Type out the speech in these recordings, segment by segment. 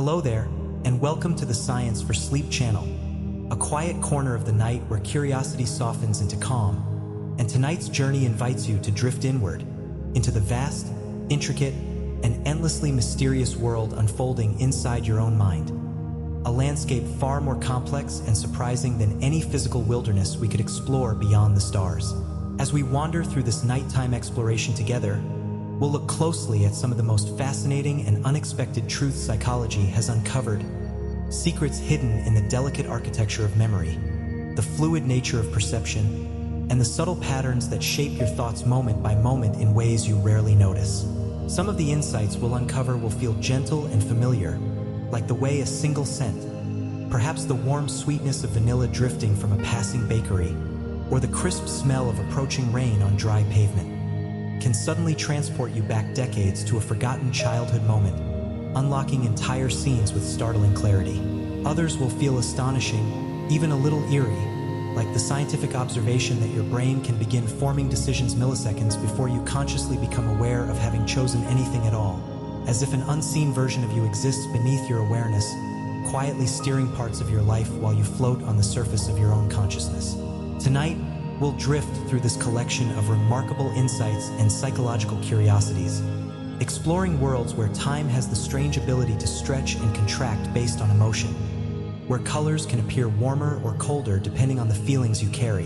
Hello there, and welcome to the Science for Sleep channel, a quiet corner of the night where curiosity softens into calm. And tonight's journey invites you to drift inward, into the vast, intricate, and endlessly mysterious world unfolding inside your own mind. A landscape far more complex and surprising than any physical wilderness we could explore beyond the stars. As we wander through this nighttime exploration together, we'll look closely at some of the most fascinating and unexpected truths psychology has uncovered, secrets hidden in the delicate architecture of memory, the fluid nature of perception, and the subtle patterns that shape your thoughts moment by moment in ways you rarely notice. Some of the insights we'll uncover will feel gentle and familiar, like the way a single scent, perhaps the warm sweetness of vanilla drifting from a passing bakery, or the crisp smell of approaching rain on dry pavement, can suddenly transport you back decades to a forgotten childhood moment, unlocking entire scenes with startling clarity. Others will feel astonishing, even a little eerie, like the scientific observation that your brain can begin forming decisions milliseconds before you consciously become aware of having chosen anything at all, as if an unseen version of you exists beneath your awareness, quietly steering parts of your life while you float on the surface of your own consciousness. Tonight, we'll drift through this collection of remarkable insights and psychological curiosities, exploring worlds where time has the strange ability to stretch and contract based on emotion, where colors can appear warmer or colder depending on the feelings you carry,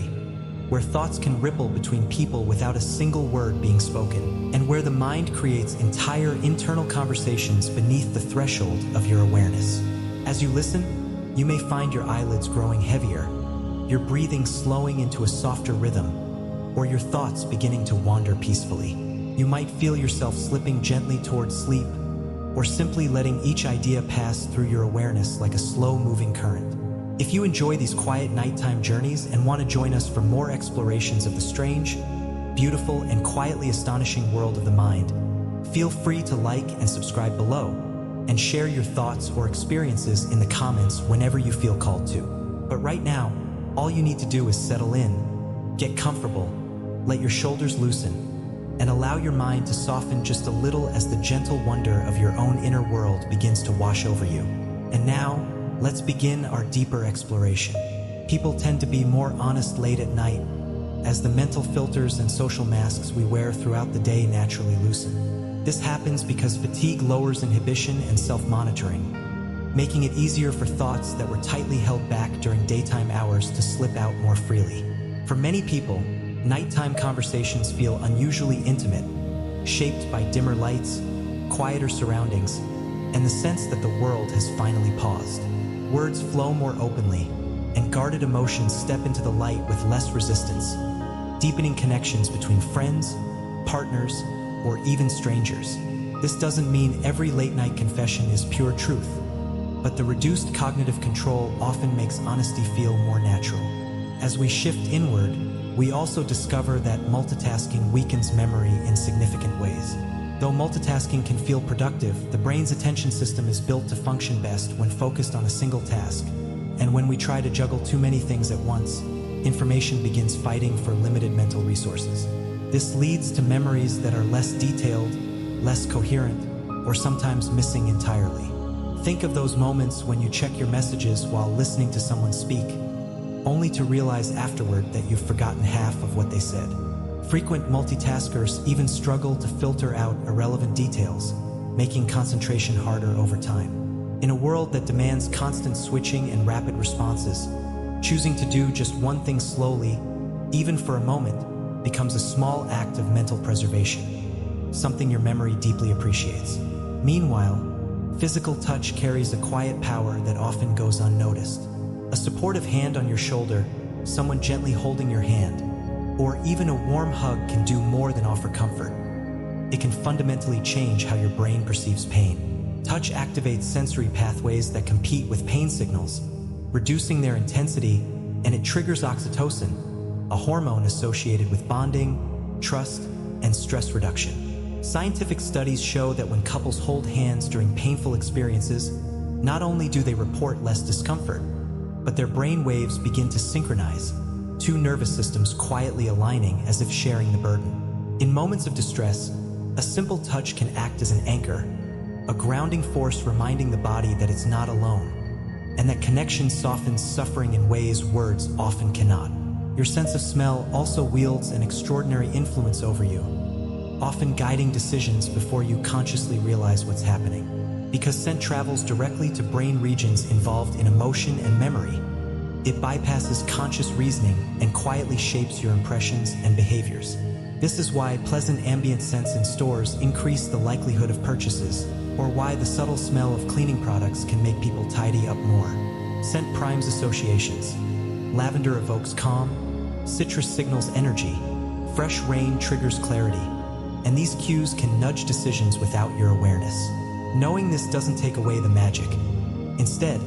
where thoughts can ripple between people without a single word being spoken, and where the mind creates entire internal conversations beneath the threshold of your awareness. As you listen, you may find your eyelids growing heavier, your breathing slowing into a softer rhythm, or your thoughts beginning to wander peacefully. You might feel yourself slipping gently towards sleep, or simply letting each idea pass through your awareness like a slow-moving current. If you enjoy these quiet nighttime journeys and want to join us for more explorations of the strange, beautiful, and quietly astonishing world of the mind, feel free to like and subscribe below, and share your thoughts or experiences in the comments whenever you feel called to. But right now, all you need to do is settle in, get comfortable, let your shoulders loosen, and allow your mind to soften just a little as the gentle wonder of your own inner world begins to wash over you. And now, let's begin our deeper exploration. People tend to be more honest late at night, as the mental filters and social masks we wear throughout the day naturally loosen. This happens because fatigue lowers inhibition and self-monitoring, making it easier for thoughts that were tightly held back during daytime hours to slip out more freely. For many people, nighttime conversations feel unusually intimate, shaped by dimmer lights, quieter surroundings, and the sense that the world has finally paused. Words flow more openly, and guarded emotions step into the light with less resistance, deepening connections between friends, partners, or even strangers. This doesn't mean every late-night confession is pure truth, but the reduced cognitive control often makes honesty feel more natural. As we shift inward, we also discover that multitasking weakens memory in significant ways. Though multitasking can feel productive, the brain's attention system is built to function best when focused on a single task. And when we try to juggle too many things at once, information begins fighting for limited mental resources. This leads to memories that are less detailed, less coherent, or sometimes missing entirely. Think of those moments when you check your messages while listening to someone speak, only to realize afterward that you've forgotten half of what they said. Frequent multitaskers even struggle to filter out irrelevant details, making concentration harder over time. In a world that demands constant switching and rapid responses, choosing to do just one thing slowly, even for a moment, becomes a small act of mental preservation, something your memory deeply appreciates. Meanwhile, physical touch carries a quiet power that often goes unnoticed. A supportive hand on your shoulder, someone gently holding your hand, or even a warm hug can do more than offer comfort. It can fundamentally change how your brain perceives pain. Touch activates sensory pathways that compete with pain signals, reducing their intensity, and it triggers oxytocin, a hormone associated with bonding, trust, and stress reduction. Scientific studies show that when couples hold hands during painful experiences, not only do they report less discomfort, but their brain waves begin to synchronize, two nervous systems quietly aligning as if sharing the burden. In moments of distress, a simple touch can act as an anchor, a grounding force reminding the body that it's not alone, and that connection softens suffering in ways words often cannot. Your sense of smell also wields an extraordinary influence over you, often guiding decisions before you consciously realize what's happening. Because scent travels directly to brain regions involved in emotion and memory, it bypasses conscious reasoning and quietly shapes your impressions and behaviors. This is why pleasant ambient scents in stores increase the likelihood of purchases, or why the subtle smell of cleaning products can make people tidy up more. Scent primes associations. Lavender evokes calm, citrus signals energy, fresh rain triggers clarity, and these cues can nudge decisions without your awareness. Knowing this doesn't take away the magic. Instead,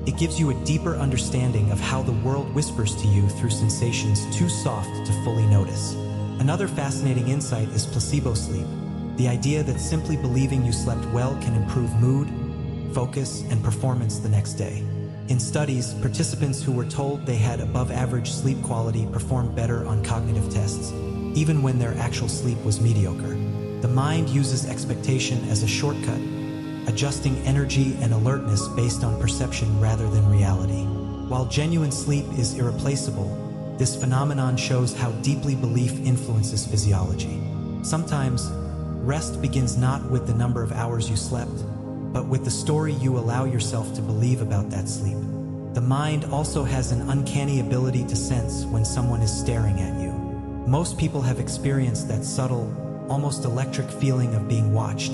it gives you a deeper understanding of how the world whispers to you through sensations too soft to fully notice. Another fascinating insight is placebo sleep, the idea that simply believing you slept well can improve mood, focus, and performance the next day. In studies, participants who were told they had above-average sleep quality performed better on cognitive tests, even when their actual sleep was mediocre. The mind uses expectation as a shortcut, adjusting energy and alertness based on perception rather than reality. While genuine sleep is irreplaceable, this phenomenon shows how deeply belief influences physiology. Sometimes, rest begins not with the number of hours you slept, but with the story you allow yourself to believe about that sleep. The mind also has an uncanny ability to sense when someone is staring at you. Most people have experienced that subtle, almost electric feeling of being watched,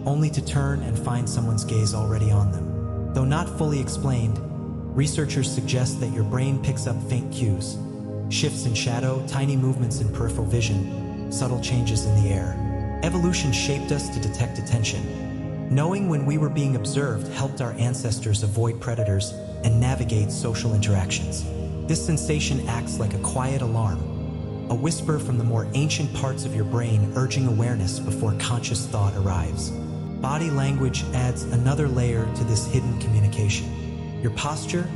only to turn and find someone's gaze already on them. Though not fully explained, researchers suggest that your brain picks up faint cues, shifts in shadow, tiny movements in peripheral vision, subtle changes in the air. Evolution shaped us to detect attention. Knowing when we were being observed helped our ancestors avoid predators and navigate social interactions. This sensation acts like a quiet alarm, a whisper from the more ancient parts of your brain urging awareness before conscious thought arrives. Body language adds another layer to this hidden communication. Your posture,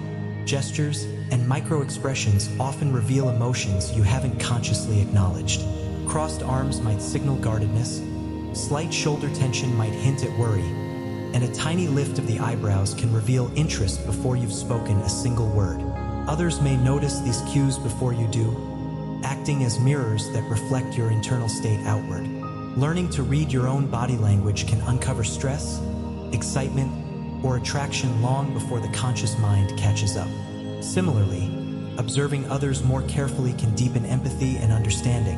gestures, and micro-expressions often reveal emotions you haven't consciously acknowledged. Crossed arms might signal guardedness, slight shoulder tension might hint at worry, and a tiny lift of the eyebrows can reveal interest before you've spoken a single word. Others may notice these cues before you do, acting as mirrors that reflect your internal state outward. Learning to read your own body language can uncover stress, excitement, or attraction long before the conscious mind catches up. Similarly, observing others more carefully can deepen empathy and understanding,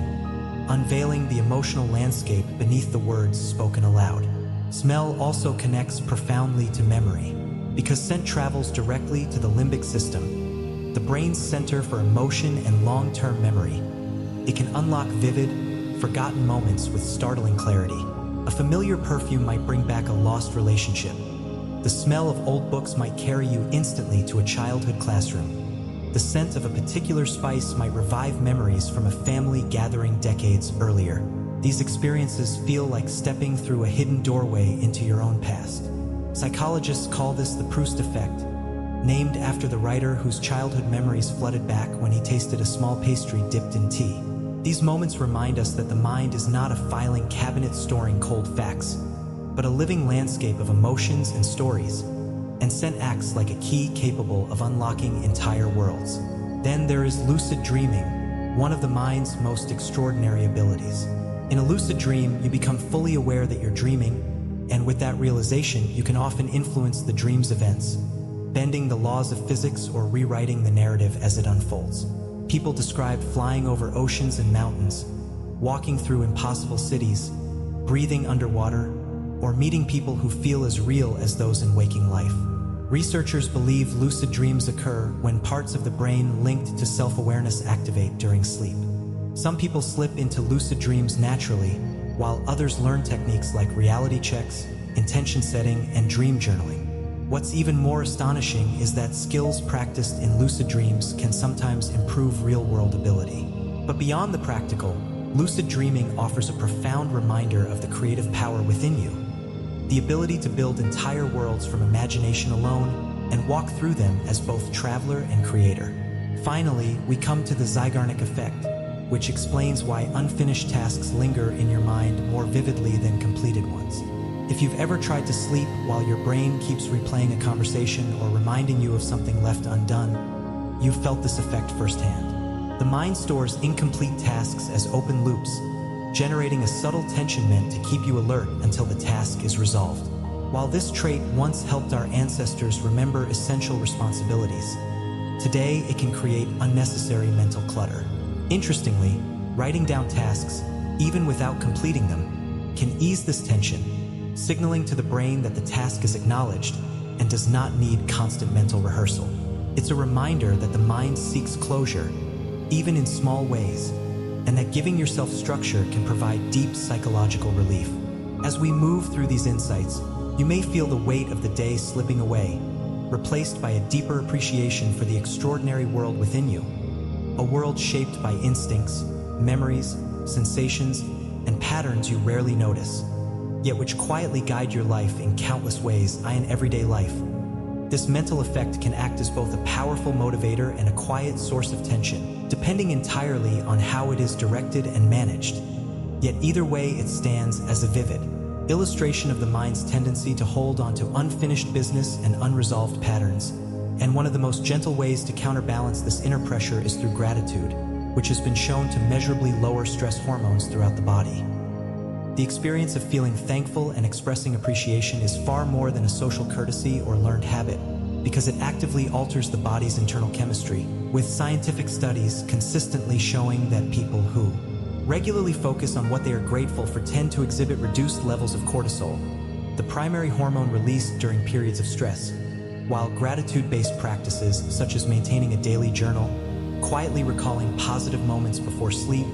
unveiling the emotional landscape beneath the words spoken aloud. Smell also connects profoundly to memory. Because scent travels directly to the limbic system, the brain's center for emotion and long-term memory, it can unlock vivid, forgotten moments with startling clarity. A familiar perfume might bring back a lost relationship. The smell of old books might carry you instantly to a childhood classroom. The scent of a particular spice might revive memories from a family gathering decades earlier. These experiences feel like stepping through a hidden doorway into your own past. Psychologists call this the Proust effect, named after the writer whose childhood memories flooded back when he tasted a small pastry dipped in tea. These moments remind us that the mind is not a filing cabinet storing cold facts, but a living landscape of emotions and stories, and scent acts like a key capable of unlocking entire worlds. Then there is lucid dreaming, one of the mind's most extraordinary abilities. In a lucid dream, you become fully aware that you're dreaming, and with that realization, you can often influence the dream's events, bending the laws of physics or rewriting the narrative as it unfolds. People describe flying over oceans and mountains, walking through impossible cities, breathing underwater, or meeting people who feel as real as those in waking life. Researchers believe lucid dreams occur when parts of the brain linked to self-awareness activate during sleep. Some people slip into lucid dreams naturally, while others learn techniques like reality checks, intention setting, and dream journaling. What's even more astonishing is that skills practiced in lucid dreams can sometimes improve real-world ability. But beyond the practical, lucid dreaming offers a profound reminder of the creative power within you, the ability to build entire worlds from imagination alone and walk through them as both traveler and creator. Finally, we come to the Zeigarnik effect, which explains why unfinished tasks linger in your mind more vividly than completed ones. If you've ever tried to sleep while your brain keeps replaying a conversation or reminding you of something left undone, you've felt this effect firsthand. The mind stores incomplete tasks as open loops, generating a subtle tension meant to keep you alert until the task is resolved. While this trait once helped our ancestors remember essential responsibilities, today it can create unnecessary mental clutter. Interestingly, writing down tasks, even without completing them, can ease this tension, signaling to the brain that the task is acknowledged and does not need constant mental rehearsal. It's a reminder that the mind seeks closure, even in small ways, and that giving yourself structure can provide deep psychological relief. As we move through these insights, you may feel the weight of the day slipping away, replaced by a deeper appreciation for the extraordinary world within you. A world shaped by instincts, memories, sensations, and patterns you rarely notice, yet which quietly guide your life in countless ways in everyday life. This mental effect can act as both a powerful motivator and a quiet source of tension, depending entirely on how it is directed and managed. Yet either way, it stands as a vivid illustration of the mind's tendency to hold on to unfinished business and unresolved patterns. And one of the most gentle ways to counterbalance this inner pressure is through gratitude, which has been shown to measurably lower stress hormones throughout the body. The experience of feeling thankful and expressing appreciation is far more than a social courtesy or learned habit, because it actively alters the body's internal chemistry, with scientific studies consistently showing that people who regularly focus on what they are grateful for tend to exhibit reduced levels of cortisol, the primary hormone released during periods of stress, while gratitude-based practices such as maintaining a daily journal, quietly recalling positive moments before sleep,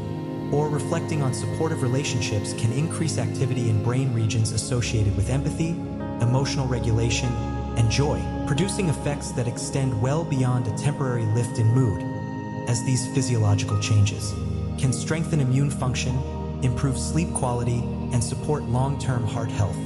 or reflecting on supportive relationships can increase activity in brain regions associated with empathy, emotional regulation, and joy, producing effects that extend well beyond a temporary lift in mood, as these physiological changes can strengthen immune function, improve sleep quality, and support long-term heart health.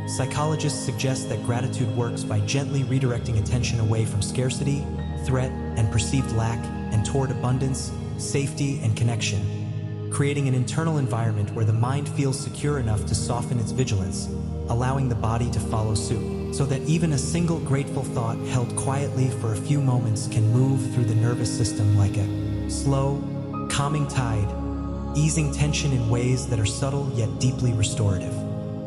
Psychologists suggest that gratitude works by gently redirecting attention away from scarcity, threat, and perceived lack, and toward abundance, safety, and connection, creating an internal environment where the mind feels secure enough to soften its vigilance, allowing the body to follow suit, so that even a single grateful thought held quietly for a few moments can move through the nervous system like a slow, calming tide, easing tension in ways that are subtle yet deeply restorative.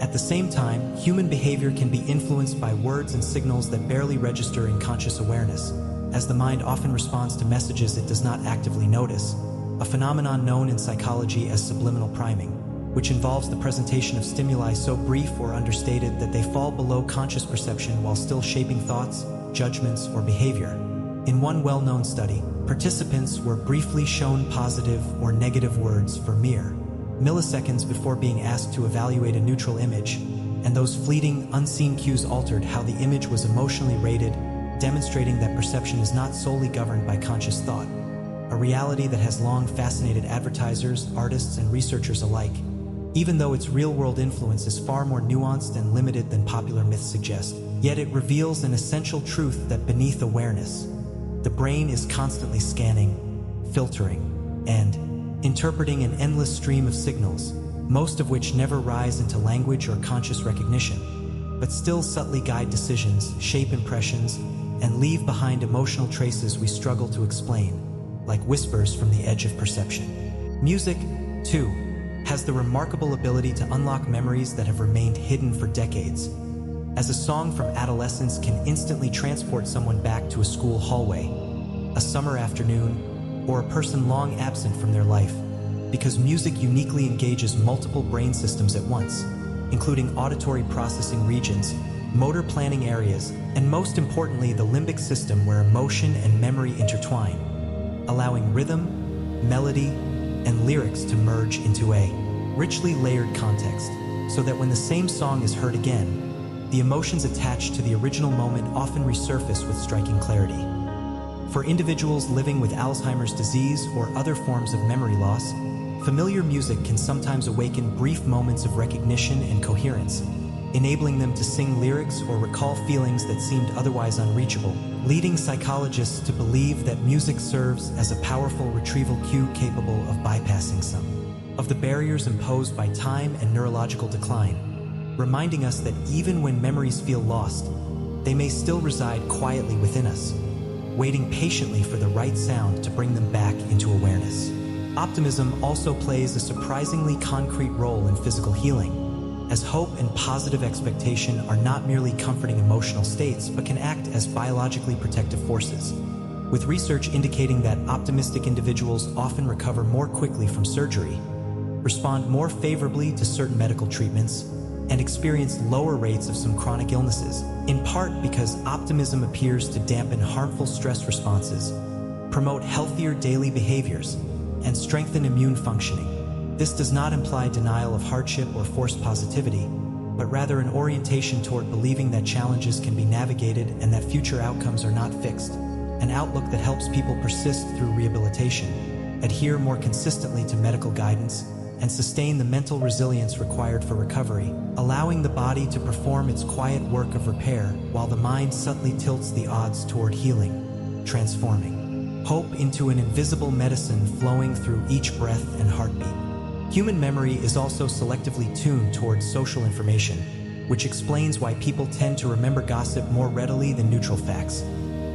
At the same time, human behavior can be influenced by words and signals that barely register in conscious awareness, as the mind often responds to messages it does not actively notice, a phenomenon known in psychology as subliminal priming, which involves the presentation of stimuli so brief or understated that they fall below conscious perception while still shaping thoughts, judgments, or behavior. In one well-known study, participants were briefly shown positive or negative words for mere milliseconds before being asked to evaluate a neutral image, and those fleeting, unseen cues altered how the image was emotionally rated, demonstrating that perception is not solely governed by conscious thought, a reality that has long fascinated advertisers, artists, and researchers alike, even though its real-world influence is far more nuanced and limited than popular myths suggest. Yet it reveals an essential truth that beneath awareness, the brain is constantly scanning, filtering, and interpreting an endless stream of signals, most of which never rise into language or conscious recognition, but still subtly guide decisions, shape impressions, and leave behind emotional traces we struggle to explain, like whispers from the edge of perception. Music, too, has the remarkable ability to unlock memories that have remained hidden for decades, as a song from adolescence can instantly transport someone back to a school hallway, a summer afternoon, or a person long absent from their life, because music uniquely engages multiple brain systems at once, including auditory processing regions, motor planning areas, and most importantly, the limbic system where emotion and memory intertwine, allowing rhythm, melody, and lyrics to merge into a richly layered context, so that when the same song is heard again, the emotions attached to the original moment often resurface with striking clarity. For individuals living with Alzheimer's disease or other forms of memory loss, familiar music can sometimes awaken brief moments of recognition and coherence, enabling them to sing lyrics or recall feelings that seemed otherwise unreachable, leading psychologists to believe that music serves as a powerful retrieval cue capable of bypassing some of the barriers imposed by time and neurological decline. reminding us that even when memories feel lost, they may still reside quietly within us, waiting patiently for the right sound to bring them back into awareness. Optimism also plays a surprisingly concrete role in physical healing, as hope and positive expectation are not merely comforting emotional states but can act as biologically protective forces, with research indicating that optimistic individuals often recover more quickly from surgery, respond more favorably to certain medical treatments, and experience lower rates of some chronic illnesses, in part because optimism appears to dampen harmful stress responses, promote healthier daily behaviors, and strengthen immune functioning. This does not imply denial of hardship or forced positivity, but rather an orientation toward believing that challenges can be navigated and that future outcomes are not fixed, an outlook that helps people persist through rehabilitation, adhere more consistently to medical guidance, and sustain the mental resilience required for recovery, allowing the body to perform its quiet work of repair while the mind subtly tilts the odds toward healing, transforming hope into an invisible medicine flowing through each breath and heartbeat. Human memory is also selectively tuned towards social information, which explains why people tend to remember gossip more readily than neutral facts,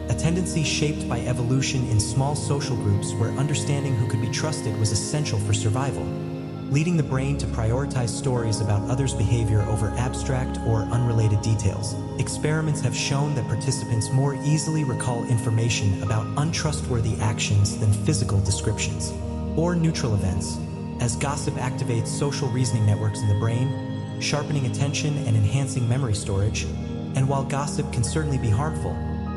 a tendency shaped by evolution in small social groups where understanding who could be trusted was essential for survival, leading the brain to prioritize stories about others' behavior over abstract or unrelated details. Experiments have shown that participants more easily recall information about untrustworthy actions than physical descriptions or neutral events, as gossip activates social reasoning networks in the brain, sharpening attention and enhancing memory storage. And while gossip can certainly be harmful,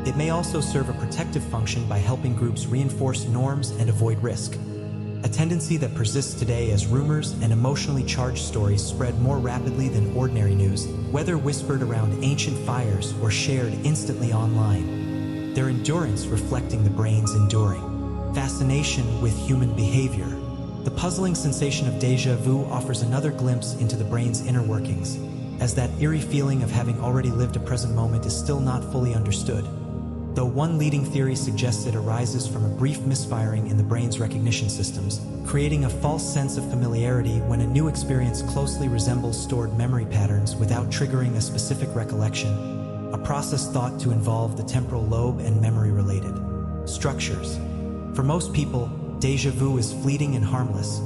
it may also serve a protective function by helping groups reinforce norms and avoid risk, a tendency that persists today as rumors and emotionally charged stories spread more rapidly than ordinary news, whether whispered around ancient fires or shared instantly online, their endurance reflecting the brain's enduring fascination with human behavior. The puzzling sensation of déjà vu offers another glimpse into the brain's inner workings, as that eerie feeling of having already lived a present moment is still not fully understood, though one leading theory suggests it arises from a brief misfiring in the brain's recognition systems, creating a false sense of familiarity when a new experience closely resembles stored memory patterns without triggering a specific recollection, a process thought to involve the temporal lobe and memory-related structures. For most people, déjà vu is fleeting and harmless,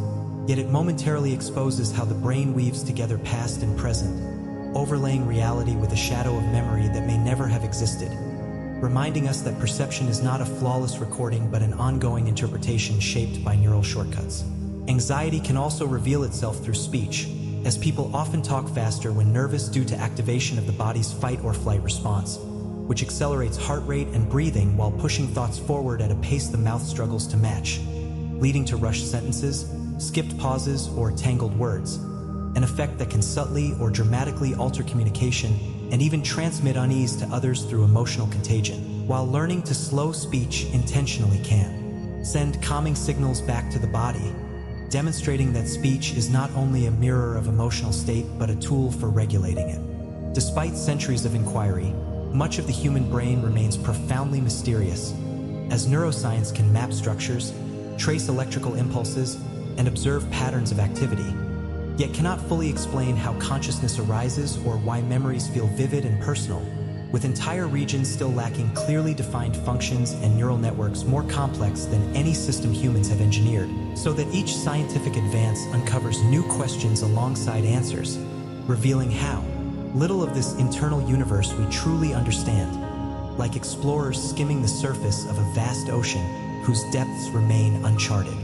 yet it momentarily exposes how the brain weaves together past and present, overlaying reality with a shadow of memory that may never have existed, reminding us that perception is not a flawless recording but an ongoing interpretation shaped by neural shortcuts. Anxiety can also reveal itself through speech, as people often talk faster when nervous due to activation of the body's fight or flight response, which accelerates heart rate and breathing while pushing thoughts forward at a pace the mouth struggles to match, leading to rushed sentences, skipped pauses, or tangled words, an effect that can subtly or dramatically alter communication and even transmit unease to others through emotional contagion, while learning to slow speech intentionally can send calming signals back to the body, demonstrating that speech is not only a mirror of emotional state but a tool for regulating it. Despite centuries of inquiry, much of the human brain remains profoundly mysterious, as neuroscience can map structures, trace electrical impulses, and observe patterns of activity, yet cannot fully explain how consciousness arises or why memories feel vivid and personal, with entire regions still lacking clearly defined functions and neural networks more complex than any system humans have engineered, so that each scientific advance uncovers new questions alongside answers, revealing how little of this internal universe we truly understand, like explorers skimming the surface of a vast ocean whose depths remain uncharted.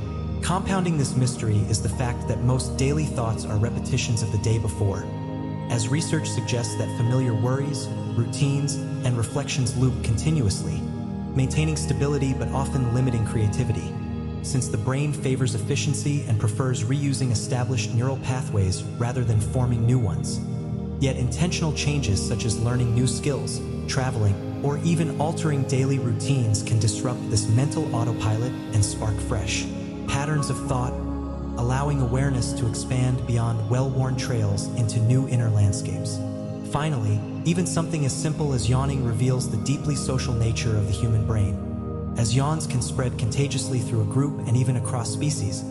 Compounding this mystery is the fact that most daily thoughts are repetitions of the day before, as research suggests that familiar worries, routines, and reflections loop continuously, maintaining stability but often limiting creativity, since the brain favors efficiency and prefers reusing established neural pathways rather than forming new ones. Yet intentional changes such as learning new skills, traveling, or even altering daily routines can disrupt this mental autopilot and spark fresh patterns of thought, allowing awareness to expand beyond well-worn trails into new inner landscapes. Finally, even something as simple as yawning reveals the deeply social nature of the human brain, as yawns can spread contagiously through a group and even across species,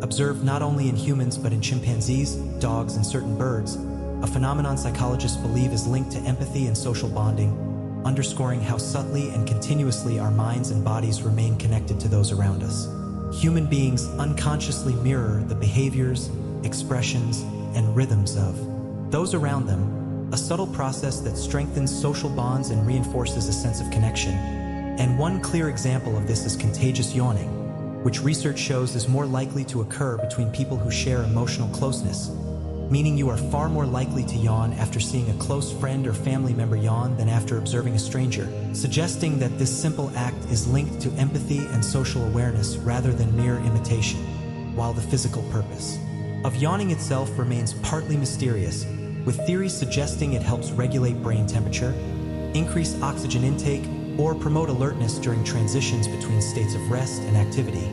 observed not only in humans but in chimpanzees, dogs, and certain birds, a phenomenon psychologists believe is linked to empathy and social bonding, underscoring how subtly and continuously our minds and bodies remain connected to those around us. Human beings unconsciously mirror the behaviors, expressions, and rhythms of those around them, a subtle process that strengthens social bonds and reinforces a sense of connection. And one clear example of this is contagious yawning, which research shows is more likely to occur between people who share emotional closeness, meaning you are far more likely to yawn after seeing a close friend or family member yawn than after observing a stranger, suggesting that this simple act is linked to empathy and social awareness rather than mere imitation, while the physical purpose of yawning itself remains partly mysterious, with theories suggesting it helps regulate brain temperature, increase oxygen intake, or promote alertness during transitions between states of rest and activity.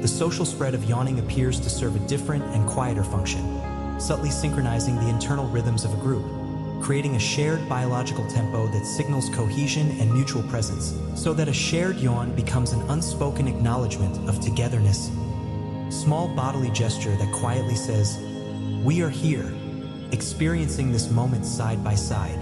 The social spread of yawning appears to serve a different and quieter function, subtly synchronizing the internal rhythms of a group, creating a shared biological tempo that signals cohesion and mutual presence, so that a shared yawn becomes an unspoken acknowledgement of togetherness. Small bodily gesture that quietly says, "We are here," experiencing this moment side by side.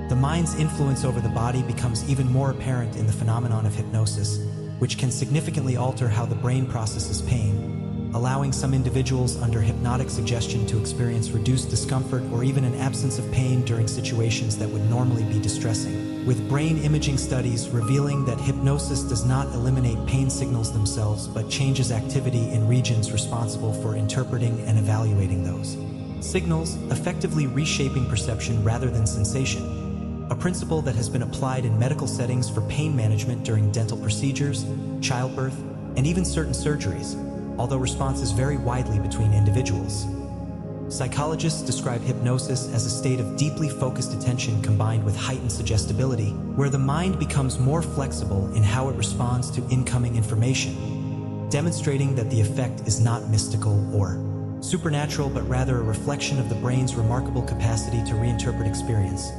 The mind's influence over the body becomes even more apparent in the phenomenon of hypnosis, which can significantly alter how the brain processes pain, allowing some individuals under hypnotic suggestion to experience reduced discomfort or even an absence of pain during situations that would normally be distressing, with brain imaging studies revealing that hypnosis does not eliminate pain signals themselves but changes activity in regions responsible for interpreting and evaluating those signals, effectively reshaping perception rather than sensation. A principle that has been applied in medical settings for pain management during dental procedures, childbirth, and even certain surgeries, although responses vary widely between individuals. Psychologists describe hypnosis as a state of deeply focused attention combined with heightened suggestibility, where the mind becomes more flexible in how it responds to incoming information, demonstrating that the effect is not mystical or supernatural but rather a reflection of the brain's remarkable capacity to reinterpret experience,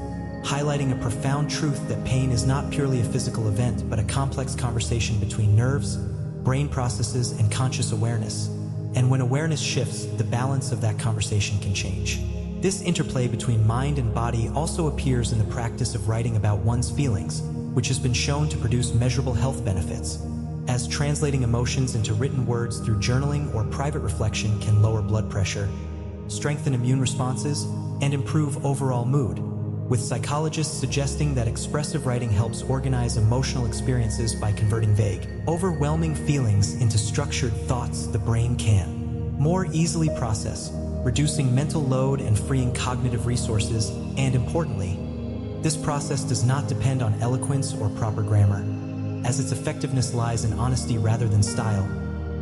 highlighting a profound truth that pain is not purely a physical event but a complex conversation between nerves, brain processes, and conscious awareness. And when awareness shifts, the balance of that conversation can change. This interplay between mind and body also appears in the practice of writing about one's feelings, which has been shown to produce measurable health benefits, as translating emotions into written words through journaling or private reflection can lower blood pressure, strengthen immune responses, and improve overall mood, with psychologists suggesting that expressive writing helps organize emotional experiences by converting vague, overwhelming feelings into structured thoughts the brain can more easily process, reducing mental load and freeing cognitive resources. And importantly, this process does not depend on eloquence or proper grammar, as its effectiveness lies in honesty rather than style,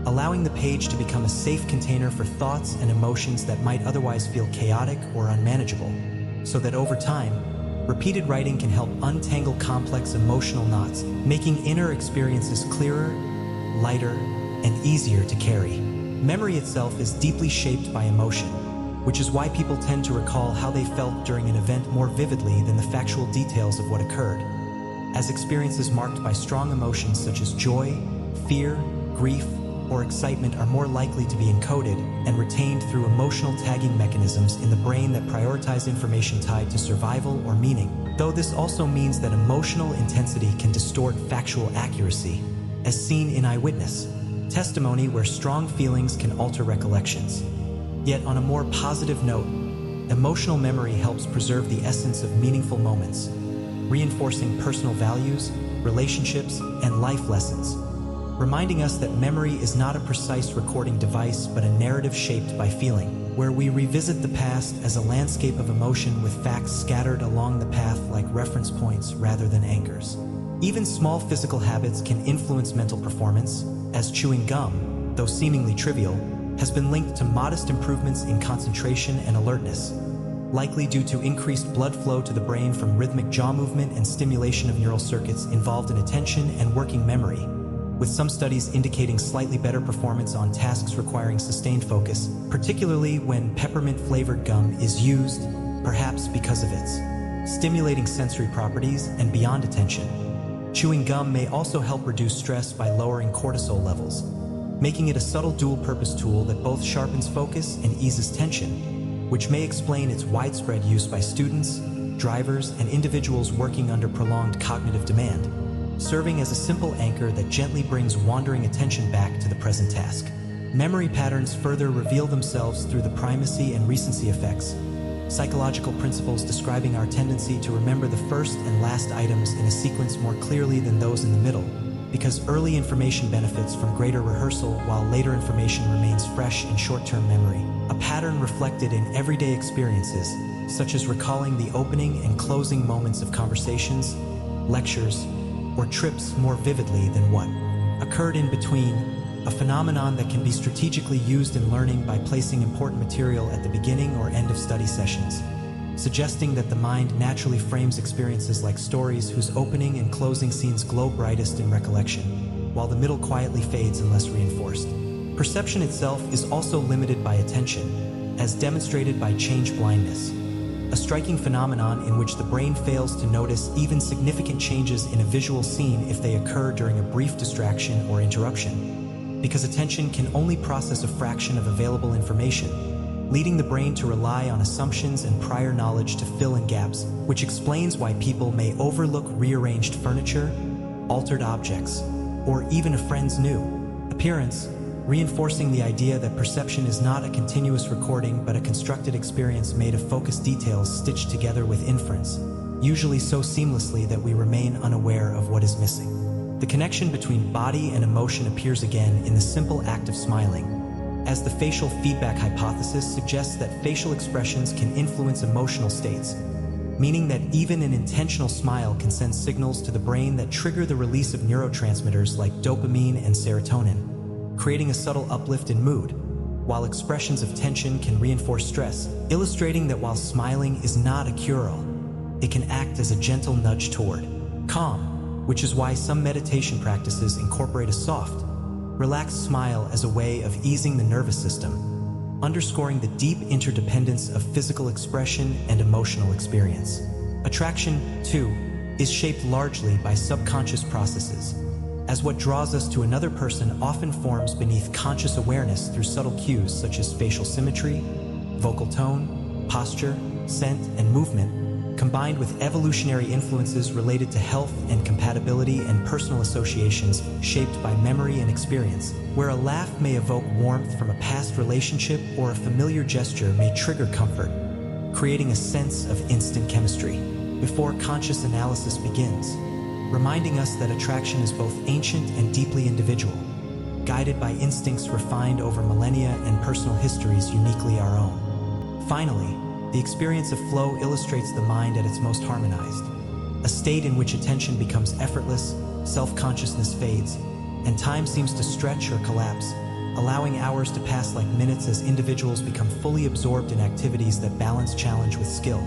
allowing the page to become a safe container for thoughts and emotions that might otherwise feel chaotic or unmanageable, so that over time, repeated writing can help untangle complex emotional knots, making inner experiences clearer, lighter, and easier to carry. Memory itself is deeply shaped by emotion, which is why people tend to recall how they felt during an event more vividly than the factual details of what occurred, as experiences marked by strong emotions such as joy, fear, grief, or excitement are more likely to be encoded and retained through emotional tagging mechanisms in the brain that prioritize information tied to survival or meaning, though this also means that emotional intensity can distort factual accuracy, as seen in eyewitness testimony where strong feelings can alter recollections. Yet on a more positive note, emotional memory helps preserve the essence of meaningful moments, reinforcing personal values, relationships, and life lessons, reminding us that memory is not a precise recording device but a narrative shaped by feeling, where we revisit the past as a landscape of emotion with facts scattered along the path like reference points rather than anchors. Even small physical habits can influence mental performance, as chewing gum, though seemingly trivial, has been linked to modest improvements in concentration and alertness, likely due to increased blood flow to the brain from rhythmic jaw movement and stimulation of neural circuits involved in attention and working memory, with some studies indicating slightly better performance on tasks requiring sustained focus, particularly when peppermint-flavored gum is used, perhaps because of its stimulating sensory properties and beyond attention. Chewing gum may also help reduce stress by lowering cortisol levels, making it a subtle dual-purpose tool that both sharpens focus and eases tension, which may explain its widespread use by students, drivers, and individuals working under prolonged cognitive demand, serving as a simple anchor that gently brings wandering attention back to the present task. Memory patterns further reveal themselves through the primacy and recency effects, psychological principles describing our tendency to remember the first and last items in a sequence more clearly than those in the middle, because early information benefits from greater rehearsal while later information remains fresh in short-term memory. A pattern reflected in everyday experiences, such as recalling the opening and closing moments of conversations, lectures, or trips more vividly than what occurred in between, a phenomenon that can be strategically used in learning by placing important material at the beginning or end of study sessions, suggesting that the mind naturally frames experiences like stories whose opening and closing scenes glow brightest in recollection, while the middle quietly fades unless reinforced. Perception itself is also limited by attention, as demonstrated by change blindness, a striking phenomenon in which the brain fails to notice even significant changes in a visual scene if they occur during a brief distraction or interruption, because attention can only process a fraction of available information, leading the brain to rely on assumptions and prior knowledge to fill in gaps, which explains why people may overlook rearranged furniture, altered objects, or even a friend's new appearance, reinforcing the idea that perception is not a continuous recording but a constructed experience made of focused details stitched together with inference, usually so seamlessly that we remain unaware of what is missing. The connection between body and emotion appears again in the simple act of smiling, as the facial feedback hypothesis suggests that facial expressions can influence emotional states, meaning that even an intentional smile can send signals to the brain that trigger the release of neurotransmitters like dopamine and serotonin, creating a subtle uplift in mood, while expressions of tension can reinforce stress, illustrating that while smiling is not a cure-all, it can act as a gentle nudge toward calm, which is why some meditation practices incorporate a soft, relaxed smile as a way of easing the nervous system, underscoring the deep interdependence of physical expression and emotional experience. Attraction, too, is shaped largely by subconscious processes, as what draws us to another person often forms beneath conscious awareness through subtle cues such as facial symmetry, vocal tone, posture, scent, and movement, combined with evolutionary influences related to health and compatibility and personal associations shaped by memory and experience, where a laugh may evoke warmth from a past relationship or a familiar gesture may trigger comfort, creating a sense of instant chemistry before conscious analysis begins, reminding us that attraction is both ancient and deeply individual, guided by instincts refined over millennia and personal histories uniquely our own. Finally, the experience of flow illustrates the mind at its most harmonized, a state in which attention becomes effortless, self-consciousness fades, and time seems to stretch or collapse, allowing hours to pass like minutes as individuals become fully absorbed in activities that balance challenge with skill,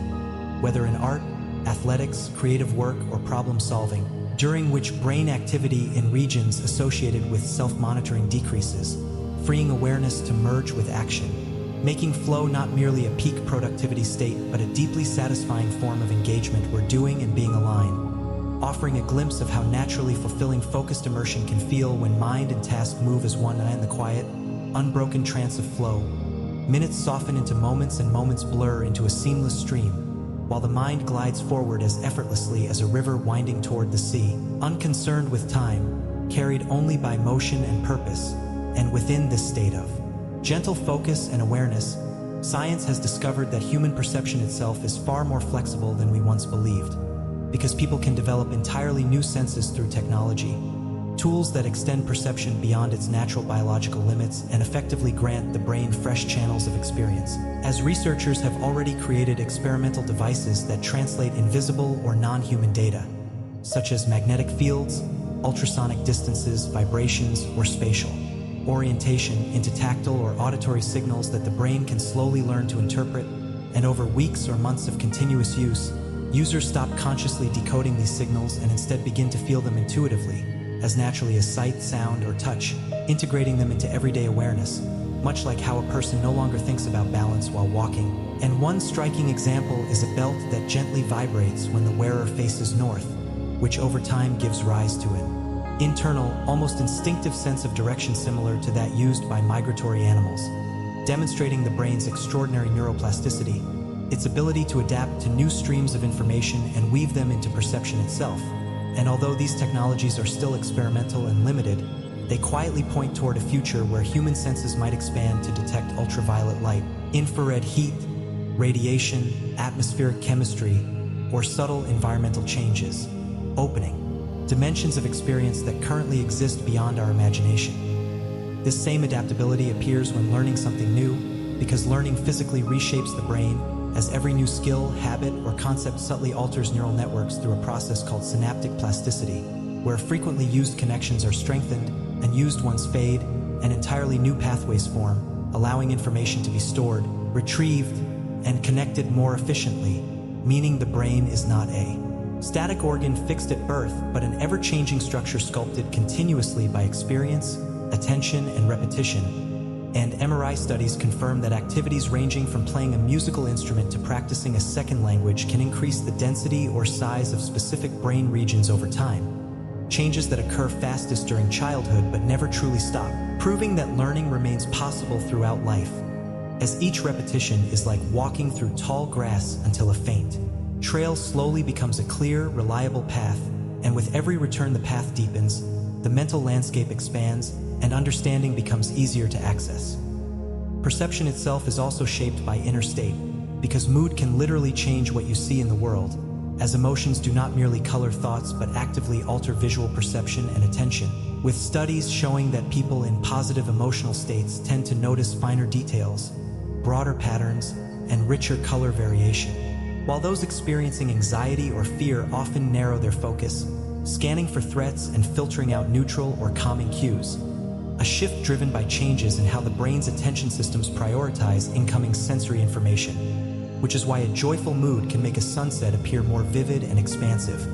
whether in art, athletics, creative work, or problem solving, during which brain activity in regions associated with self-monitoring decreases, freeing awareness to merge with action, making flow not merely a peak productivity state but a deeply satisfying form of engagement where doing and being align, offering a glimpse of how naturally fulfilling focused immersion can feel when mind and task move as one in the quiet, unbroken trance of flow. Minutes soften into moments and moments blur into a seamless stream, while the mind glides forward as effortlessly as a river winding toward the sea, unconcerned with time, carried only by motion and purpose. And within this state of gentle focus and awareness, science has discovered that human perception itself is far more flexible than we once believed, because people can develop entirely new senses through technology, tools that extend perception beyond its natural biological limits and effectively grant the brain fresh channels of experience. As researchers have already created experimental devices that translate invisible or non-human data, such as magnetic fields, ultrasonic distances, vibrations, or spatial orientation, into tactile or auditory signals that the brain can slowly learn to interpret, and over weeks or months of continuous use, users stop consciously decoding these signals and instead begin to feel them intuitively, as naturally as sight, sound, or touch, integrating them into everyday awareness, much like how a person no longer thinks about balance while walking. And one striking example is a belt that gently vibrates when the wearer faces north, which over time gives rise to an internal, almost instinctive sense of direction similar to that used by migratory animals. demonstrating the brain's extraordinary neuroplasticity, its ability to adapt to new streams of information and weave them into perception itself. And although these technologies are still experimental and limited, they quietly point toward a future where human senses might expand to detect ultraviolet light, infrared heat, radiation, atmospheric chemistry, or subtle environmental changes, opening dimensions of experience that currently exist beyond our imagination. This same adaptability appears when learning something new, because learning physically reshapes the brain, as every new skill, habit, or concept subtly alters neural networks through a process called synaptic plasticity, where frequently used connections are strengthened and used ones fade, and entirely new pathways form, allowing information to be stored, retrieved, and connected more efficiently, meaning the brain is not a static organ fixed at birth, but an ever-changing structure sculpted continuously by experience, attention, and repetition. And MRI studies confirm that activities ranging from playing a musical instrument to practicing a second language can increase the density or size of specific brain regions over time. Changes that occur fastest during childhood but never truly stop, proving that learning remains possible throughout life. As each repetition is like walking through tall grass until a faint trail slowly becomes a clear, reliable path, and with every return the path deepens, the mental landscape expands, and understanding becomes easier to access. Perception itself is also shaped by inner state, because mood can literally change what you see in the world, as emotions do not merely color thoughts but actively alter visual perception and attention, with studies showing that people in positive emotional states tend to notice finer details, broader patterns, and richer color variation, while those experiencing anxiety or fear often narrow their focus, scanning for threats and filtering out neutral or calming cues. A shift driven by changes in how the brain's attention systems prioritize incoming sensory information, which is why a joyful mood can make a sunset appear more vivid and expansive,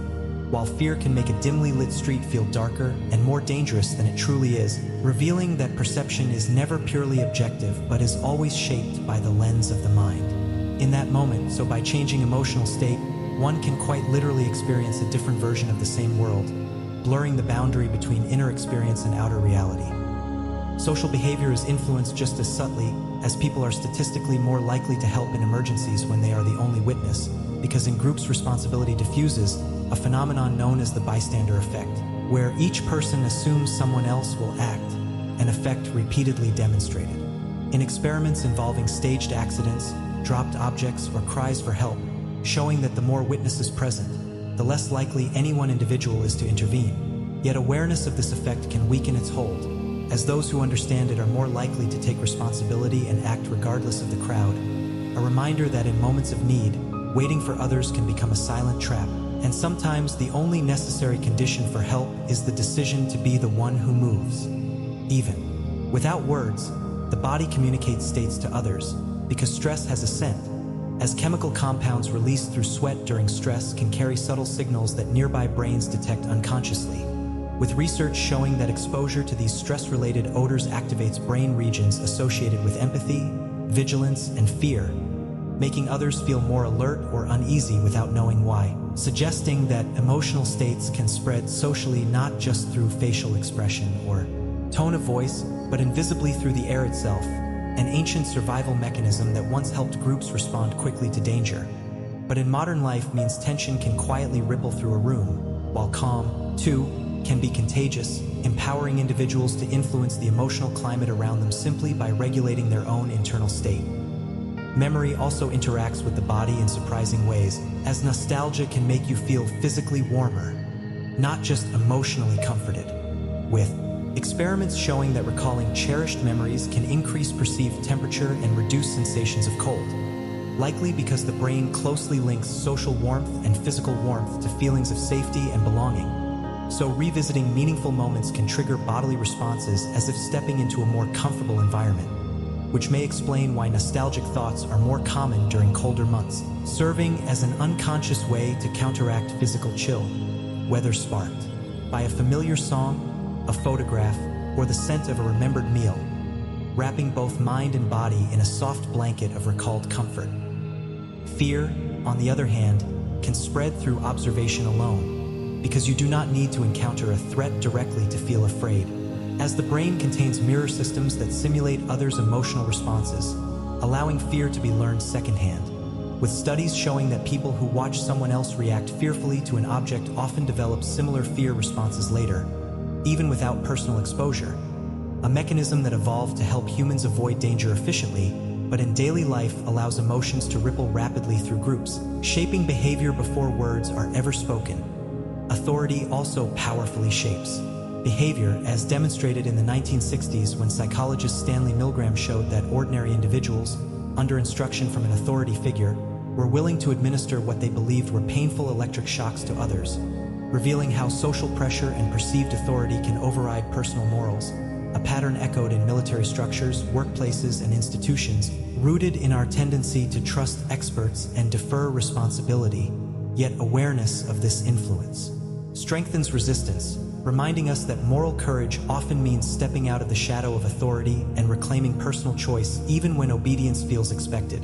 while fear can make a dimly lit street feel darker and more dangerous than it truly is, revealing that perception is never purely objective but is always shaped by the lens of the mind. In that moment, so by changing emotional state, one can quite literally experience a different version of the same world, blurring the boundary between inner experience and outer reality. Social behavior is influenced just as subtly, as people are statistically more likely to help in emergencies when they are the only witness, because in groups responsibility diffuses, a phenomenon known as the bystander effect, where each person assumes someone else will act, an effect repeatedly demonstrated. In experiments involving staged accidents, dropped objects, or cries for help, showing that the more witnesses present, the less likely any one individual is to intervene. Yet awareness of this effect can weaken its hold, as those who understand it are more likely to take responsibility and act regardless of the crowd. A reminder that in moments of need, waiting for others can become a silent trap, and sometimes the only necessary condition for help is the decision to be the one who moves. Even without words, the body communicates states to others, because stress has a scent, as chemical compounds released through sweat during stress can carry subtle signals that nearby brains detect unconsciously, with research showing that exposure to these stress-related odors activates brain regions associated with empathy, vigilance, and fear, making others feel more alert or uneasy without knowing why, suggesting that emotional states can spread socially not just through facial expression or tone of voice, but invisibly through the air itself, an ancient survival mechanism that once helped groups respond quickly to danger. But in modern life means tension can quietly ripple through a room, while calm, too, can be contagious, empowering individuals to influence the emotional climate around them simply by regulating their own internal state. Memory also interacts with the body in surprising ways, as nostalgia can make you feel physically warmer, not just emotionally comforted, with experiments showing that recalling cherished memories can increase perceived temperature and reduce sensations of cold, likely because the brain closely links social warmth and physical warmth to feelings of safety and belonging. So revisiting meaningful moments can trigger bodily responses as if stepping into a more comfortable environment, which may explain why nostalgic thoughts are more common during colder months, serving as an unconscious way to counteract physical chill, whether sparked by a familiar song, a photograph, or the scent of a remembered meal, wrapping both mind and body in a soft blanket of recalled comfort. Fear, on the other hand, can spread through observation alone, because you do not need to encounter a threat directly to feel afraid, as the brain contains mirror systems that simulate others' emotional responses, allowing fear to be learned secondhand, with studies showing that people who watch someone else react fearfully to an object often develop similar fear responses later, even without personal exposure, a mechanism that evolved to help humans avoid danger efficiently, but in daily life allows emotions to ripple rapidly through groups, shaping behavior before words are ever spoken. Authority also powerfully shapes behavior, as demonstrated in the 1960s when psychologist Stanley Milgram showed that ordinary individuals, under instruction from an authority figure, were willing to administer what they believed were painful electric shocks to others, revealing how social pressure and perceived authority can override personal morals, a pattern echoed in military structures, workplaces, and institutions, rooted in our tendency to trust experts and defer responsibility. Yet awareness of this influence strengthens resistance, reminding us that moral courage often means stepping out of the shadow of authority and reclaiming personal choice even when obedience feels expected.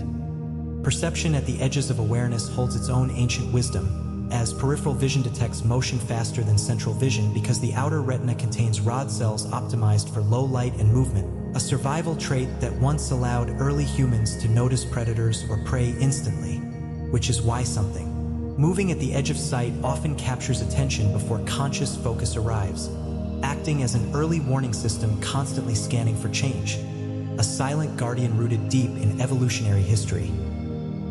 Perception at the edges of awareness holds its own ancient wisdom, as peripheral vision detects motion faster than central vision because the outer retina contains rod cells optimized for low light and movement, a survival trait that once allowed early humans to notice predators or prey instantly, which is why something moving at the edge of sight often captures attention before conscious focus arrives, acting as an early warning system constantly scanning for change, a silent guardian rooted deep in evolutionary history.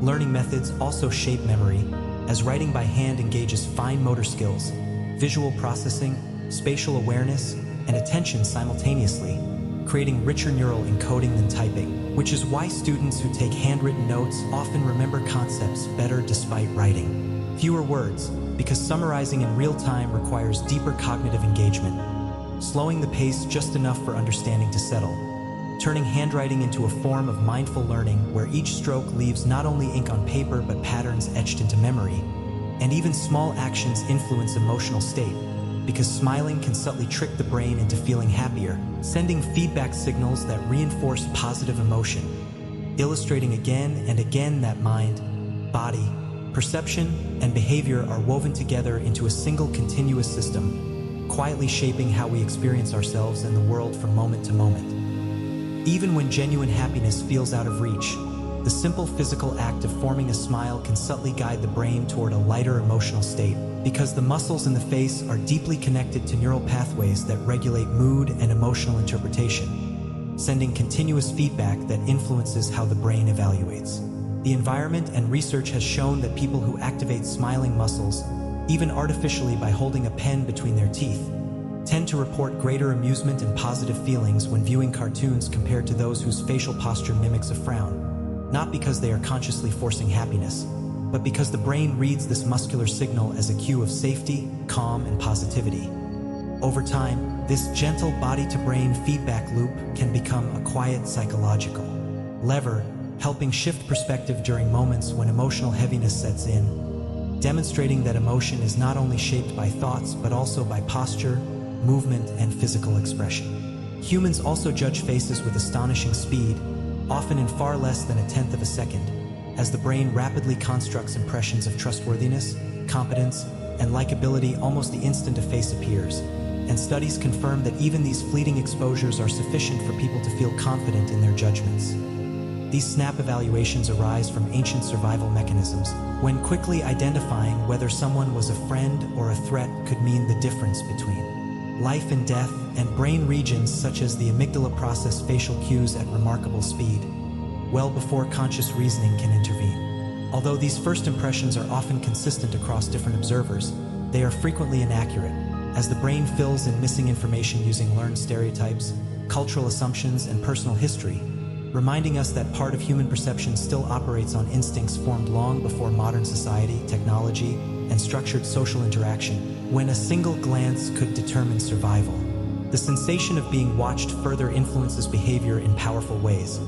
Learning methods also shape memory, as writing by hand engages fine motor skills, visual processing, spatial awareness, and attention simultaneously, creating richer neural encoding than typing, which is why students who take handwritten notes often remember concepts better despite writing fewer words, because summarizing in real time requires deeper cognitive engagement, slowing the pace just enough for understanding to settle, turning handwriting into a form of mindful learning where each stroke leaves not only ink on paper but patterns etched into memory. And even small actions influence emotional state, because smiling can subtly trick the brain into feeling happier, sending feedback signals that reinforce positive emotion, illustrating again and again that mind, body, perception, and behavior are woven together into a single continuous system, quietly shaping how we experience ourselves and the world from moment to moment. Even when genuine happiness feels out of reach, the simple physical act of forming a smile can subtly guide the brain toward a lighter emotional state, because the muscles in the face are deeply connected to neural pathways that regulate mood and emotional interpretation, sending continuous feedback that influences how the brain evaluates. The environment and research has shown that people who activate smiling muscles, even artificially by holding a pen between their teeth, tend to report greater amusement and positive feelings when viewing cartoons compared to those whose facial posture mimics a frown, not because they are consciously forcing happiness, but because the brain reads this muscular signal as a cue of safety, calm, and positivity. Over time, this gentle body-to-brain feedback loop can become a quiet psychological lever, helping shift perspective during moments when emotional heaviness sets in, demonstrating that emotion is not only shaped by thoughts but also by posture, movement, and physical expression. Humans also judge faces with astonishing speed, often in far less than 1/10 of a second, as the brain rapidly constructs impressions of trustworthiness, competence, and likability almost the instant a face appears, and studies confirm that even these fleeting exposures are sufficient for people to feel confident in their judgments. These snap evaluations arise from ancient survival mechanisms, when quickly identifying whether someone was a friend or a threat could mean the difference between life and death, and brain regions such as the amygdala process facial cues at remarkable speed, well before conscious reasoning can intervene. Although these first impressions are often consistent across different observers, they are frequently inaccurate, as the brain fills in missing information using learned stereotypes, cultural assumptions, and personal history, reminding us that part of human perception still operates on instincts formed long before modern society, technology, and structured social interaction, when a single glance could determine survival. The sensation of being watched further influences behavior in powerful ways,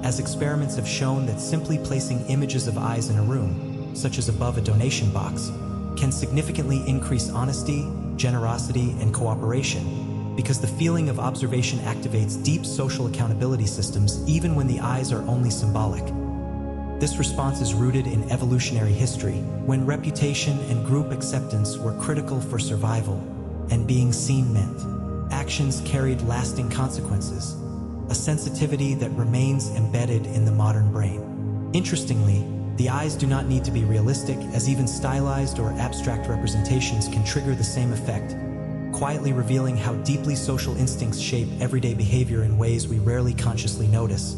as experiments have shown that simply placing images of eyes in a room, such as above a donation box, can significantly increase honesty, generosity, and cooperation, because the feeling of observation activates deep social accountability systems even when the eyes are only symbolic. This response is rooted in evolutionary history, when reputation and group acceptance were critical for survival, and being seen meant actions carried lasting consequences, a sensitivity that remains embedded in the modern brain. Interestingly, the eyes do not need to be realistic, as even stylized or abstract representations can trigger the same effect, quietly revealing how deeply social instincts shape everyday behavior in ways we rarely consciously notice,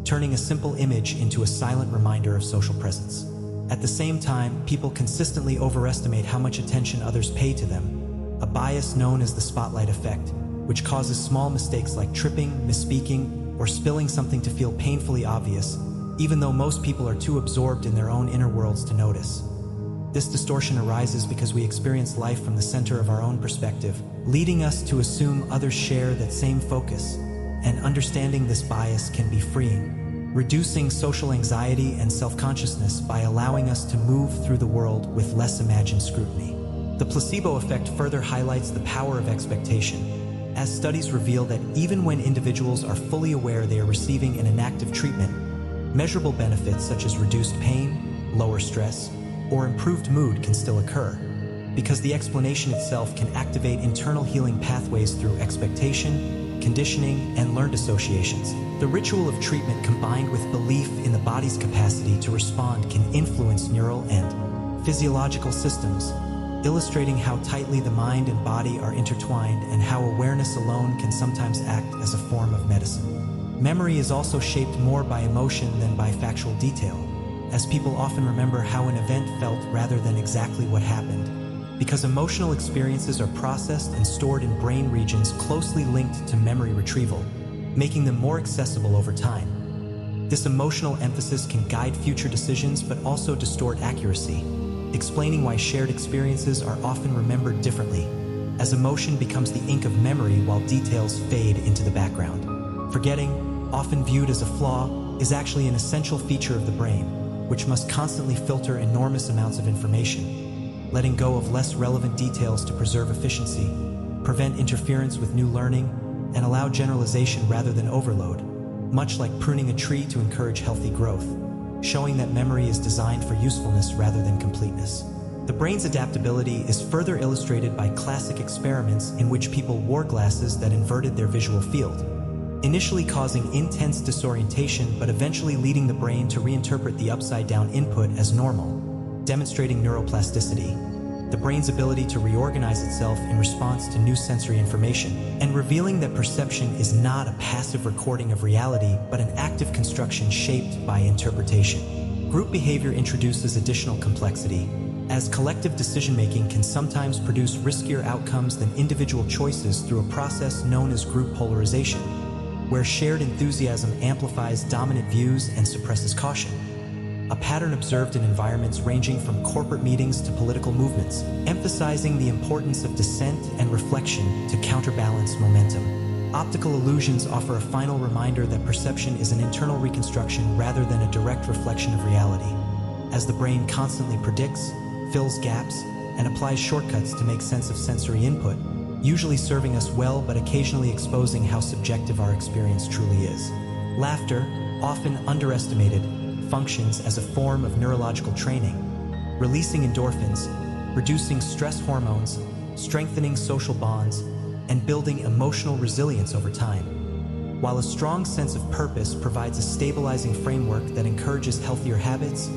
turning a simple image into a silent reminder of social presence. At the same time, people consistently overestimate how much attention others pay to them, a bias known as the spotlight effect, which causes small mistakes like tripping, misspeaking, or spilling something to feel painfully obvious, even though most people are too absorbed in their own inner worlds to notice. This distortion arises because we experience life from the center of our own perspective, leading us to assume others share that same focus, and understanding this bias can be freeing, reducing social anxiety and self-consciousness by allowing us to move through the world with less imagined scrutiny. The placebo effect further highlights the power of expectation, as studies reveal that even when individuals are fully aware they are receiving an inactive treatment, measurable benefits such as reduced pain, lower stress, or improved mood can still occur, because the explanation itself can activate internal healing pathways through expectation, conditioning, and learned associations. The ritual of treatment combined with belief in the body's capacity to respond can influence neural and physiological systems, illustrating how tightly the mind and body are intertwined and how awareness alone can sometimes act as a form of medicine. Memory is also shaped more by emotion than by factual detail, as people often remember how an event felt rather than exactly what happened, because emotional experiences are processed and stored in brain regions closely linked to memory retrieval, making them more accessible over time. This emotional emphasis can guide future decisions but also distort accuracy, explaining why shared experiences are often remembered differently, as emotion becomes the ink of memory while details fade into the background. Forgetting, often viewed as a flaw, is actually an essential feature of the brain, which must constantly filter enormous amounts of information, letting go of less relevant details to preserve efficiency, prevent interference with new learning, and allow generalization rather than overload, much like pruning a tree to encourage healthy growth, showing that memory is designed for usefulness rather than completeness. The brain's adaptability is further illustrated by classic experiments in which people wore glasses that inverted their visual field, initially causing intense disorientation but eventually leading the brain to reinterpret the upside-down input as normal, demonstrating neuroplasticity, the brain's ability to reorganize itself in response to new sensory information, and revealing that perception is not a passive recording of reality but an active construction shaped by interpretation. Group behavior introduces additional complexity, as collective decision-making can sometimes produce riskier outcomes than individual choices through a process known as group polarization, where shared enthusiasm amplifies dominant views and suppresses caution, a pattern observed in environments ranging from corporate meetings to political movements, emphasizing the importance of dissent and reflection to counterbalance momentum. Optical illusions offer a final reminder that perception is an internal reconstruction rather than a direct reflection of reality, as the brain constantly predicts, fills gaps, and applies shortcuts to make sense of sensory input, usually serving us well but occasionally exposing how subjective our experience truly is. Laughter, often underestimated, functions as a form of neurological training, releasing endorphins, reducing stress hormones, strengthening social bonds, and building emotional resilience over time. While a strong sense of purpose provides a stabilizing framework that encourages healthier habits,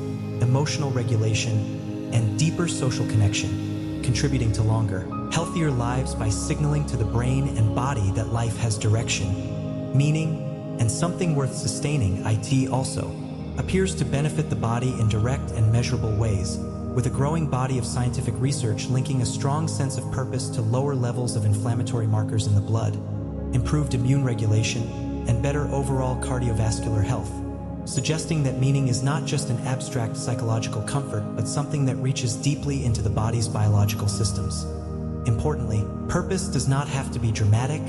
emotional regulation, and deeper social connection, contributing to longer, healthier lives by signaling to the brain and body that life has direction, meaning, and something worth sustaining. It also appears to benefit the body in direct and measurable ways, with a growing body of scientific research linking a strong sense of purpose to lower levels of inflammatory markers in the blood, improved immune regulation, and better overall cardiovascular health, suggesting that meaning is not just an abstract psychological comfort but something that reaches deeply into the body's biological systems. Importantly, purpose does not have to be dramatic,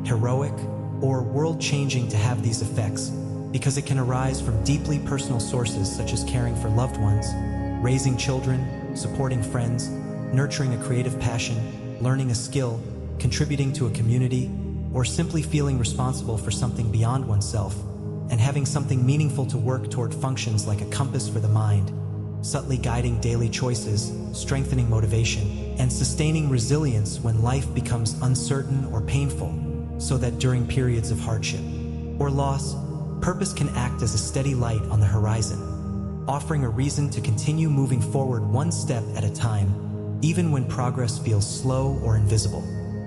heroic, or world-changing to have these effects, because it can arise from deeply personal sources such as caring for loved ones, raising children, supporting friends, nurturing a creative passion, learning a skill, contributing to a community, or simply feeling responsible for something beyond oneself, and having something meaningful to work toward. Functions like a compass for the mind, subtly guiding daily choices, strengthening motivation, and sustaining resilience when life becomes uncertain or painful, so that during periods of hardship or loss, purpose can act as a steady light on the horizon, offering a reason to continue moving forward one step at a time, even when progress feels slow or invisible.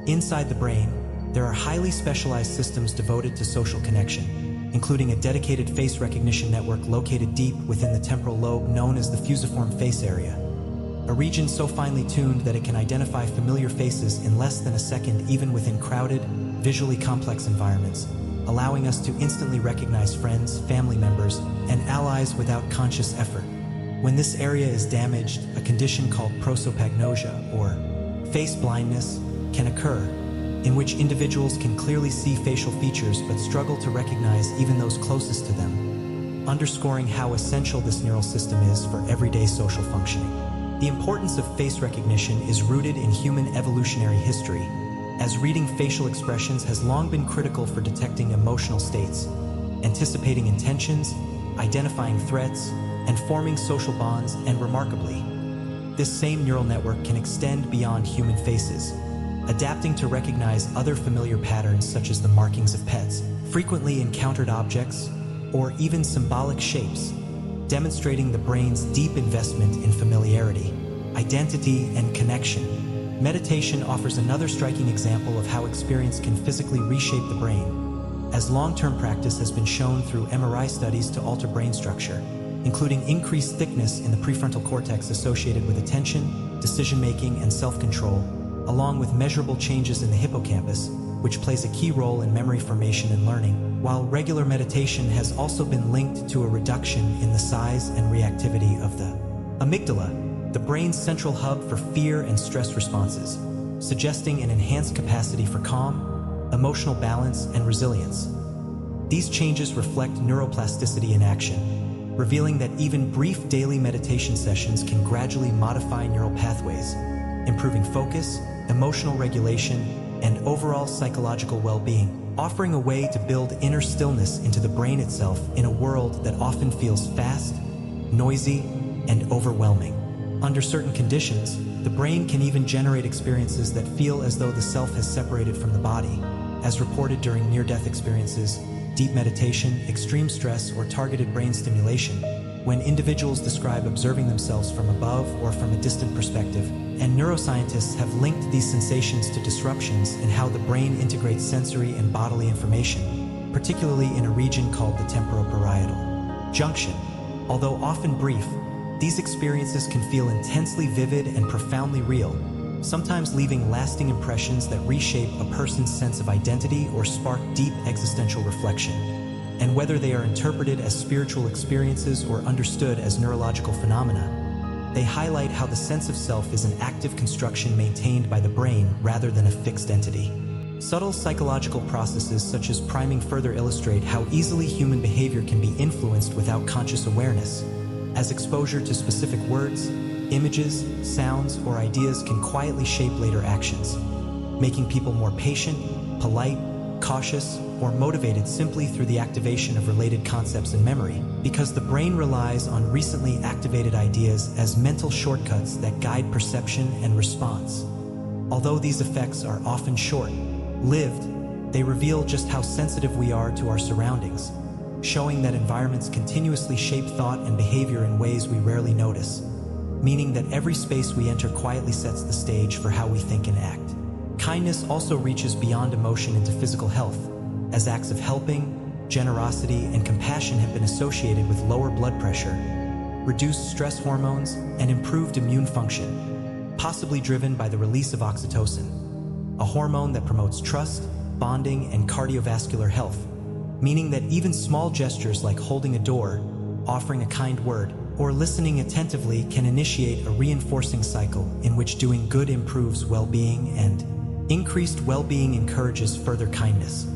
Inside the brain, there are highly specialized systems devoted to social connection, including a dedicated face recognition network located deep within the temporal lobe known as the fusiform face area, a region so finely tuned that it can identify familiar faces in less than a second even within crowded, visually complex environments, allowing us to instantly recognize friends, family members, and allies without conscious effort. When this area is damaged, a condition called prosopagnosia, or face blindness, can occur, in which individuals can clearly see facial features but struggle to recognize even those closest to them, underscoring how essential this neural system is for everyday social functioning. The importance of face recognition is rooted in human evolutionary history, as reading facial expressions has long been critical for detecting emotional states, anticipating intentions, identifying threats, and forming social bonds. And remarkably, this same neural network can extend beyond human faces, adapting to recognize other familiar patterns such as the markings of pets, frequently encountered objects, or even symbolic shapes, demonstrating the brain's deep investment in familiarity, identity, and connection. Meditation offers another striking example of how experience can physically reshape the brain, as long-term practice has been shown through MRI studies to alter brain structure, including increased thickness in the prefrontal cortex associated with attention, decision-making, and self-control, along with measurable changes in the hippocampus, which plays a key role in memory formation and learning, while regular meditation has also been linked to a reduction in the size and reactivity of the amygdala, the brain's central hub for fear and stress responses, suggesting an enhanced capacity for calm, emotional balance, and resilience. These changes reflect neuroplasticity in action, revealing that even brief daily meditation sessions can gradually modify neural pathways, improving focus, emotional regulation, and overall psychological well-being, offering a way to build inner stillness into the brain itself in a world that often feels fast, noisy, and overwhelming. Under certain conditions, the brain can even generate experiences that feel as though the self has separated from the body, as reported during near-death experiences, deep meditation, extreme stress, or targeted brain stimulation, when individuals describe observing themselves from above or from a distant perspective, and neuroscientists have linked these sensations to disruptions in how the brain integrates sensory and bodily information, particularly in a region called the temporoparietal junction. Although often brief, these experiences can feel intensely vivid and profoundly real, sometimes leaving lasting impressions that reshape a person's sense of identity or spark deep existential reflection. And whether they are interpreted as spiritual experiences or understood as neurological phenomena, they highlight how the sense of self is an active construction maintained by the brain rather than a fixed entity. Subtle psychological processes such as priming further illustrate how easily human behavior can be influenced without conscious awareness, as exposure to specific words, images, sounds, or ideas can quietly shape later actions, making people more patient, polite, cautious, or motivated simply through the activation of related concepts and memory, because the brain relies on recently activated ideas as mental shortcuts that guide perception and response. Although these effects are often short-lived, they reveal just how sensitive we are to our surroundings, showing that environments continuously shape thought and behavior in ways we rarely notice, meaning that every space we enter quietly sets the stage for how we think and act. Kindness also reaches beyond emotion into physical health, as acts of helping, generosity, and compassion have been associated with lower blood pressure, reduced stress hormones, and improved immune function, possibly driven by the release of oxytocin, a hormone that promotes trust, bonding, and cardiovascular health, meaning that even small gestures like holding a door, offering a kind word, or listening attentively can initiate a reinforcing cycle in which doing good improves well-being, and increased well-being encourages further kindness,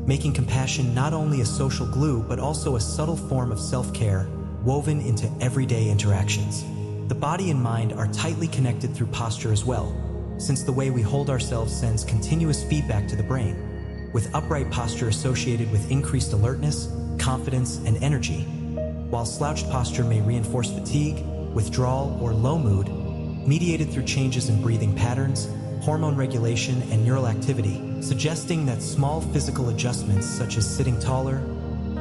making compassion not only a social glue but also a subtle form of self-care woven into everyday interactions. The body and mind are tightly connected through posture as well, since the way we hold ourselves sends continuous feedback to the brain, with upright posture associated with increased alertness, confidence, and energy, while slouched posture may reinforce fatigue, withdrawal, or low mood, mediated through changes in breathing patterns, hormone regulation, and neural activity, suggesting that small physical adjustments such as sitting taller,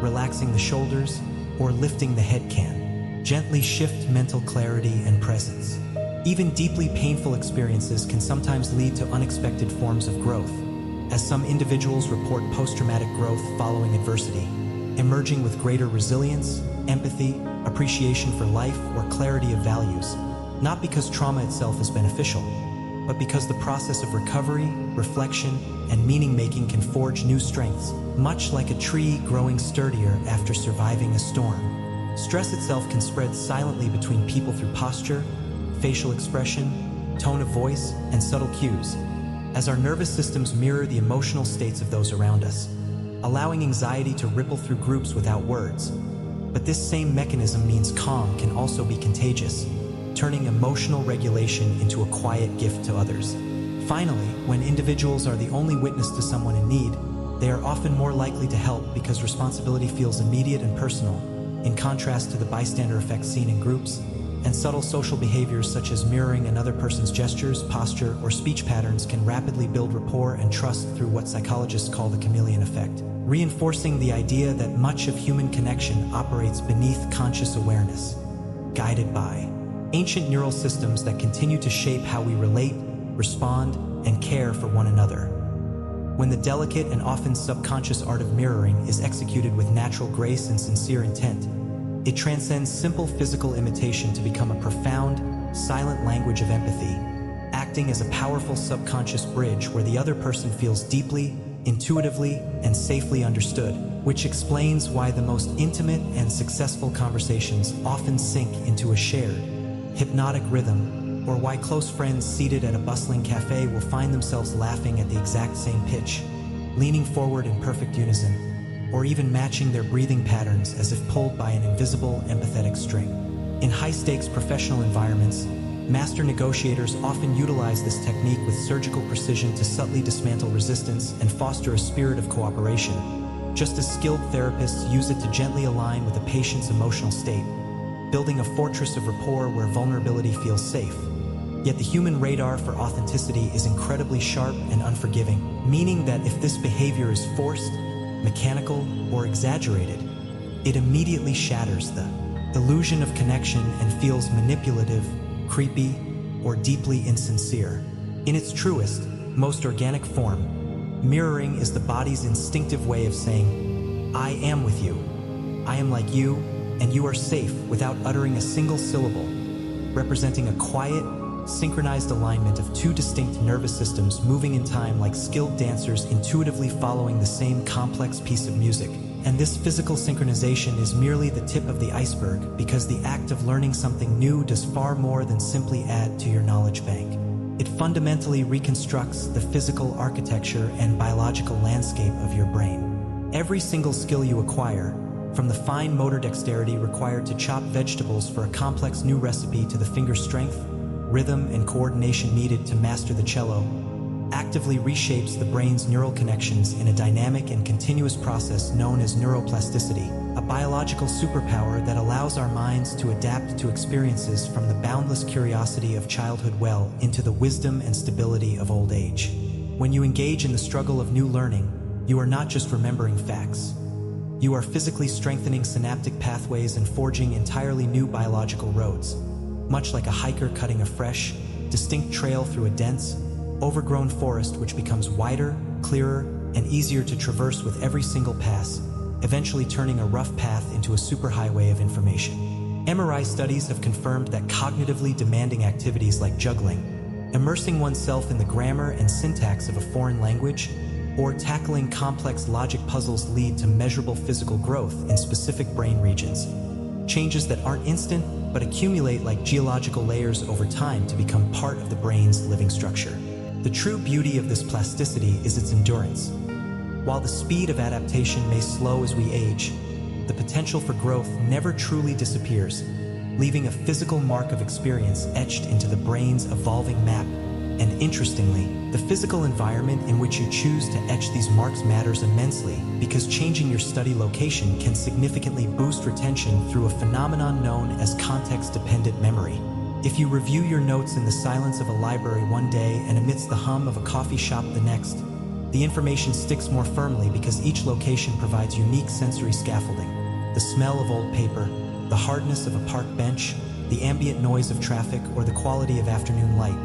relaxing the shoulders, or lifting the head can gently shift mental clarity and presence. Even deeply painful experiences can sometimes lead to unexpected forms of growth, as some individuals report post-traumatic growth following adversity, emerging with greater resilience, empathy, appreciation for life, or clarity of values, not because trauma itself is beneficial, but because the process of recovery, reflection, and meaning-making can forge new strengths, much like a tree growing sturdier after surviving a storm. Stress itself can spread silently between people through posture, facial expression, tone of voice, and subtle cues, as our nervous systems mirror the emotional states of those around us, allowing anxiety to ripple through groups without words. But this same mechanism means calm can also be contagious, turning emotional regulation into a quiet gift to others. Finally, when individuals are the only witness to someone in need, they are often more likely to help because responsibility feels immediate and personal, in contrast to the bystander effect seen in groups, and subtle social behaviors such as mirroring another person's gestures, posture, or speech patterns can rapidly build rapport and trust through what psychologists call the chameleon effect, reinforcing the idea that much of human connection operates beneath conscious awareness, guided by ancient neural systems that continue to shape how we relate, respond, and care for one another. When the delicate and often subconscious art of mirroring is executed with natural grace and sincere intent, it transcends simple physical imitation to become a profound, silent language of empathy, acting as a powerful subconscious bridge where the other person feels deeply, intuitively, and safely understood, which explains why the most intimate and successful conversations often sink into a shared, hypnotic rhythm, or why close friends seated at a bustling cafe will find themselves laughing at the exact same pitch, leaning forward in perfect unison, or even matching their breathing patterns as if pulled by an invisible, empathetic string. In high-stakes professional environments, master negotiators often utilize this technique with surgical precision to subtly dismantle resistance and foster a spirit of cooperation, just as skilled therapists use it to gently align with a patient's emotional state, building a fortress of rapport where vulnerability feels safe. Yet the human radar for authenticity is incredibly sharp and unforgiving, meaning that if this behavior is forced, mechanical, or exaggerated, it immediately shatters the illusion of connection and feels manipulative, creepy, or deeply insincere. In its truest, most organic form, mirroring is the body's instinctive way of saying, "I am with you, I am like you, and you are safe," without uttering a single syllable, representing a quiet, synchronized alignment of two distinct nervous systems moving in time like skilled dancers intuitively following the same complex piece of music. And this physical synchronization is merely the tip of the iceberg, because the act of learning something new does far more than simply add to your knowledge bank. It fundamentally reconstructs the physical architecture and biological landscape of your brain. Every single skill you acquire, from the fine motor dexterity required to chop vegetables for a complex new recipe to the finger strength, rhythm, and coordination needed to master the cello, actively reshapes the brain's neural connections in a dynamic and continuous process known as neuroplasticity, a biological superpower that allows our minds to adapt to experiences from the boundless curiosity of childhood well into the wisdom and stability of old age. When you engage in the struggle of new learning, you are not just remembering facts. You are physically strengthening synaptic pathways and forging entirely new biological roads, much like a hiker cutting a fresh, distinct trail through a dense, overgrown forest which becomes wider, clearer, and easier to traverse with every single pass, eventually turning a rough path into a superhighway of information. MRI studies have confirmed that cognitively demanding activities like juggling, immersing oneself in the grammar and syntax of a foreign language, or tackling complex logic puzzles lead to measurable physical growth in specific brain regions. Changes that aren't instant, but accumulate like geological layers over time to become part of the brain's living structure. The true beauty of this plasticity is its endurance. While the speed of adaptation may slow as we age, the potential for growth never truly disappears, leaving a physical mark of experience etched into the brain's evolving map, And interestingly, the physical environment in which you choose to etch these marks matters immensely, because changing your study location can significantly boost retention through a phenomenon known as context-dependent memory. If you review your notes in the silence of a library one day and amidst the hum of a coffee shop the next, the information sticks more firmly because each location provides unique sensory scaffolding. The smell of old paper, the hardness of a park bench, the ambient noise of traffic, or the quality of afternoon light,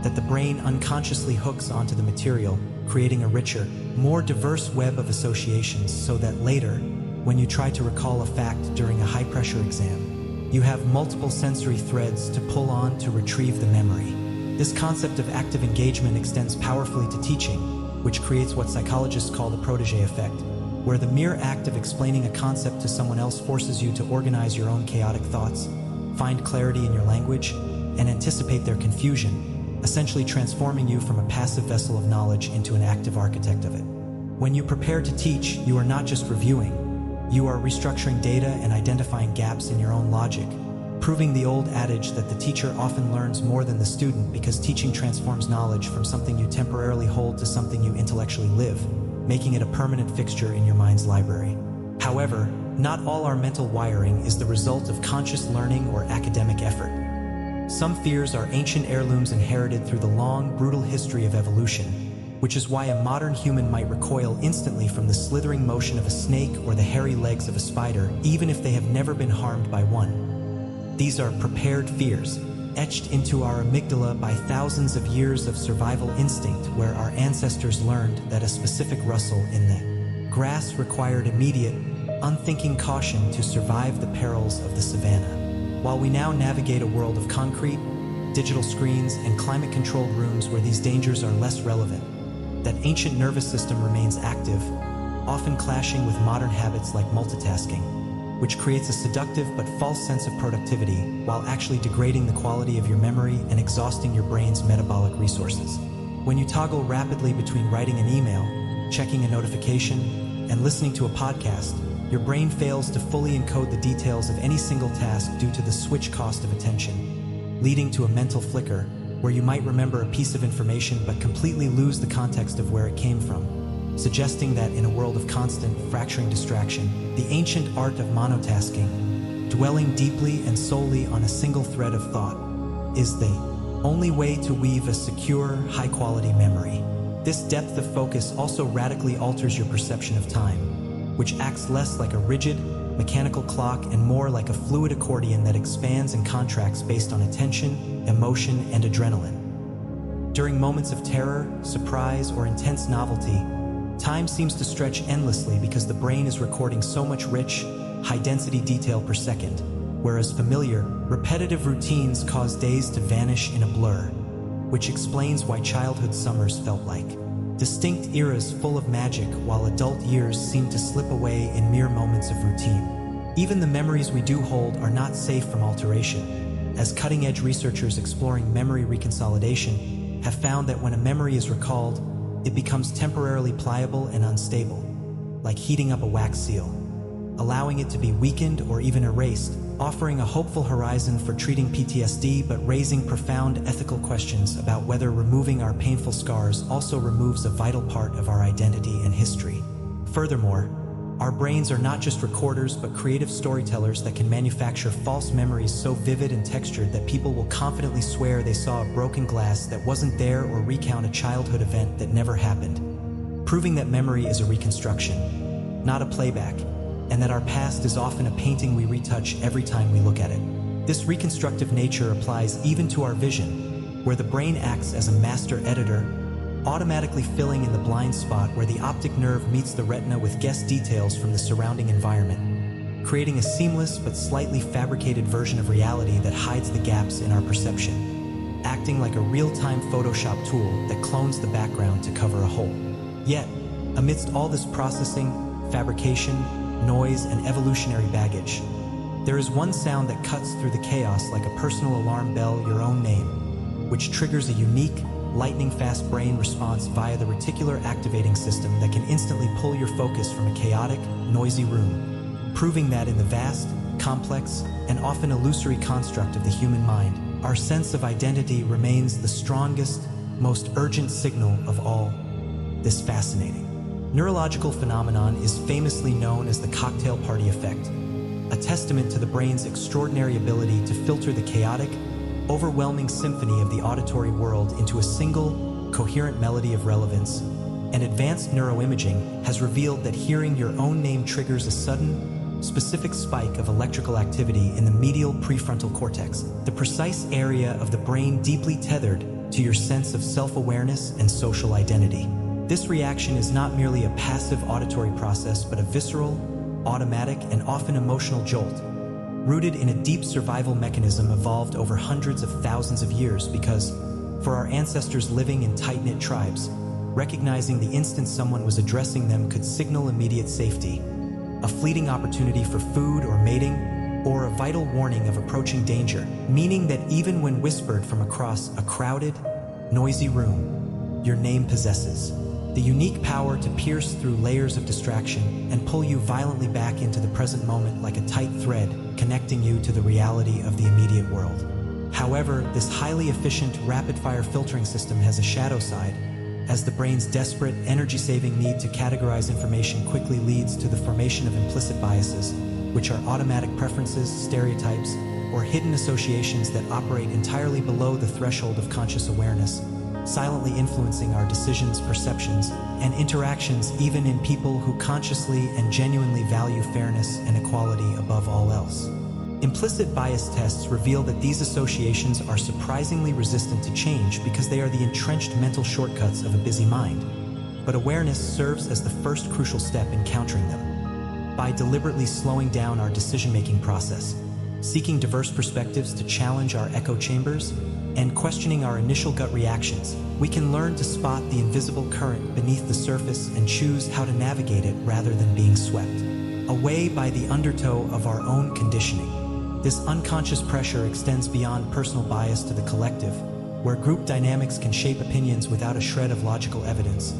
that the brain unconsciously hooks onto the material, creating a richer, more diverse web of associations so that later, when you try to recall a fact during a high-pressure exam, you have multiple sensory threads to pull on to retrieve the memory. This concept of active engagement extends powerfully to teaching, which creates what psychologists call the protégé effect, where the mere act of explaining a concept to someone else forces you to organize your own chaotic thoughts, find clarity in your language, and anticipate their confusion, essentially transforming you from a passive vessel of knowledge into an active architect of it. When you prepare to teach, you are not just reviewing, you are restructuring data and identifying gaps in your own logic, proving the old adage that the teacher often learns more than the student because teaching transforms knowledge from something you temporarily hold to something you intellectually live, making it a permanent fixture in your mind's library. However, not all our mental wiring is the result of conscious learning or academic effort. Some fears are ancient heirlooms inherited through the long, brutal history of evolution, which is why a modern human might recoil instantly from the slithering motion of a snake or the hairy legs of a spider, even if they have never been harmed by one. These are prepared fears, etched into our amygdala by thousands of years of survival instinct, where our ancestors learned that a specific rustle in the grass required immediate, unthinking caution to survive the perils of the savannah. While we now navigate a world of concrete, digital screens, and climate-controlled rooms where these dangers are less relevant, that ancient nervous system remains active, often clashing with modern habits like multitasking, which creates a seductive but false sense of productivity while actually degrading the quality of your memory and exhausting your brain's metabolic resources. When you toggle rapidly between writing an email, checking a notification, and listening to a podcast, your brain fails to fully encode the details of any single task due to the switch cost of attention, leading to a mental flicker where you might remember a piece of information but completely lose the context of where it came from, suggesting that in a world of constant, fracturing distraction, the ancient art of monotasking, dwelling deeply and solely on a single thread of thought, is the only way to weave a secure, high-quality memory. This depth of focus also radically alters your perception of time, which acts less like a rigid, mechanical clock and more like a fluid accordion that expands and contracts based on attention, emotion, and adrenaline. During moments of terror, surprise, or intense novelty, time seems to stretch endlessly because the brain is recording so much rich, high-density detail per second, whereas familiar, repetitive routines cause days to vanish in a blur, which explains why childhood summers felt like distinct eras full of magic, while adult years seem to slip away in mere moments of routine. Even the memories we do hold are not safe from alteration, as cutting-edge researchers exploring memory reconsolidation have found that when a memory is recalled, it becomes temporarily pliable and unstable, like heating up a wax seal, allowing it to be weakened or even erased, offering a hopeful horizon for treating PTSD but raising profound ethical questions about whether removing our painful scars also removes a vital part of our identity and history. Furthermore, our brains are not just recorders but creative storytellers that can manufacture false memories so vivid and textured that people will confidently swear they saw a broken glass that wasn't there or recount a childhood event that never happened, proving that memory is a reconstruction, not a playback, and that our past is often a painting we retouch every time we look at it. This reconstructive nature applies even to our vision, where the brain acts as a master editor, automatically filling in the blind spot where the optic nerve meets the retina with guessed details from the surrounding environment, creating a seamless but slightly fabricated version of reality that hides the gaps in our perception, acting like a real-time Photoshop tool that clones the background to cover a hole. Yet, amidst all this processing, fabrication, noise, and evolutionary baggage, there is one sound that cuts through the chaos like a personal alarm bell, your own name, which triggers a unique, lightning-fast brain response via the reticular activating system that can instantly pull your focus from a chaotic, noisy room, proving that in the vast, complex, and often illusory construct of the human mind, our sense of identity remains the strongest, most urgent signal of all. This fascinating neurological phenomenon is famously known as the cocktail party effect, a testament to the brain's extraordinary ability to filter the chaotic, overwhelming symphony of the auditory world into a single, coherent melody of relevance. And advanced neuroimaging has revealed that hearing your own name triggers a sudden, specific spike of electrical activity in the medial prefrontal cortex, the precise area of the brain deeply tethered to your sense of self-awareness and social identity. This reaction is not merely a passive auditory process, but a visceral, automatic, and often emotional jolt, rooted in a deep survival mechanism evolved over hundreds of thousands of years because, for our ancestors living in tight-knit tribes, recognizing the instant someone was addressing them could signal immediate safety, a fleeting opportunity for food or mating, or a vital warning of approaching danger, meaning that even when whispered from across a crowded, noisy room, your name possesses the unique power to pierce through layers of distraction and pull you violently back into the present moment like a tight thread connecting you to the reality of the immediate world. However, this highly efficient, rapid-fire filtering system has a shadow side, as the brain's desperate, energy-saving need to categorize information quickly leads to the formation of implicit biases, which are automatic preferences, stereotypes, or hidden associations that operate entirely below the threshold of conscious awareness, silently influencing our decisions, perceptions, and interactions even in people who consciously and genuinely value fairness and equality above all else. Implicit bias tests reveal that these associations are surprisingly resistant to change because they are the entrenched mental shortcuts of a busy mind. But awareness serves as the first crucial step in countering them. By deliberately slowing down our decision-making process, seeking diverse perspectives to challenge our echo chambers, and questioning our initial gut reactions, we can learn to spot the invisible current beneath the surface and choose how to navigate it rather than being swept away by the undertow of our own conditioning. This unconscious pressure extends beyond personal bias to the collective, where group dynamics can shape opinions without a shred of logical evidence,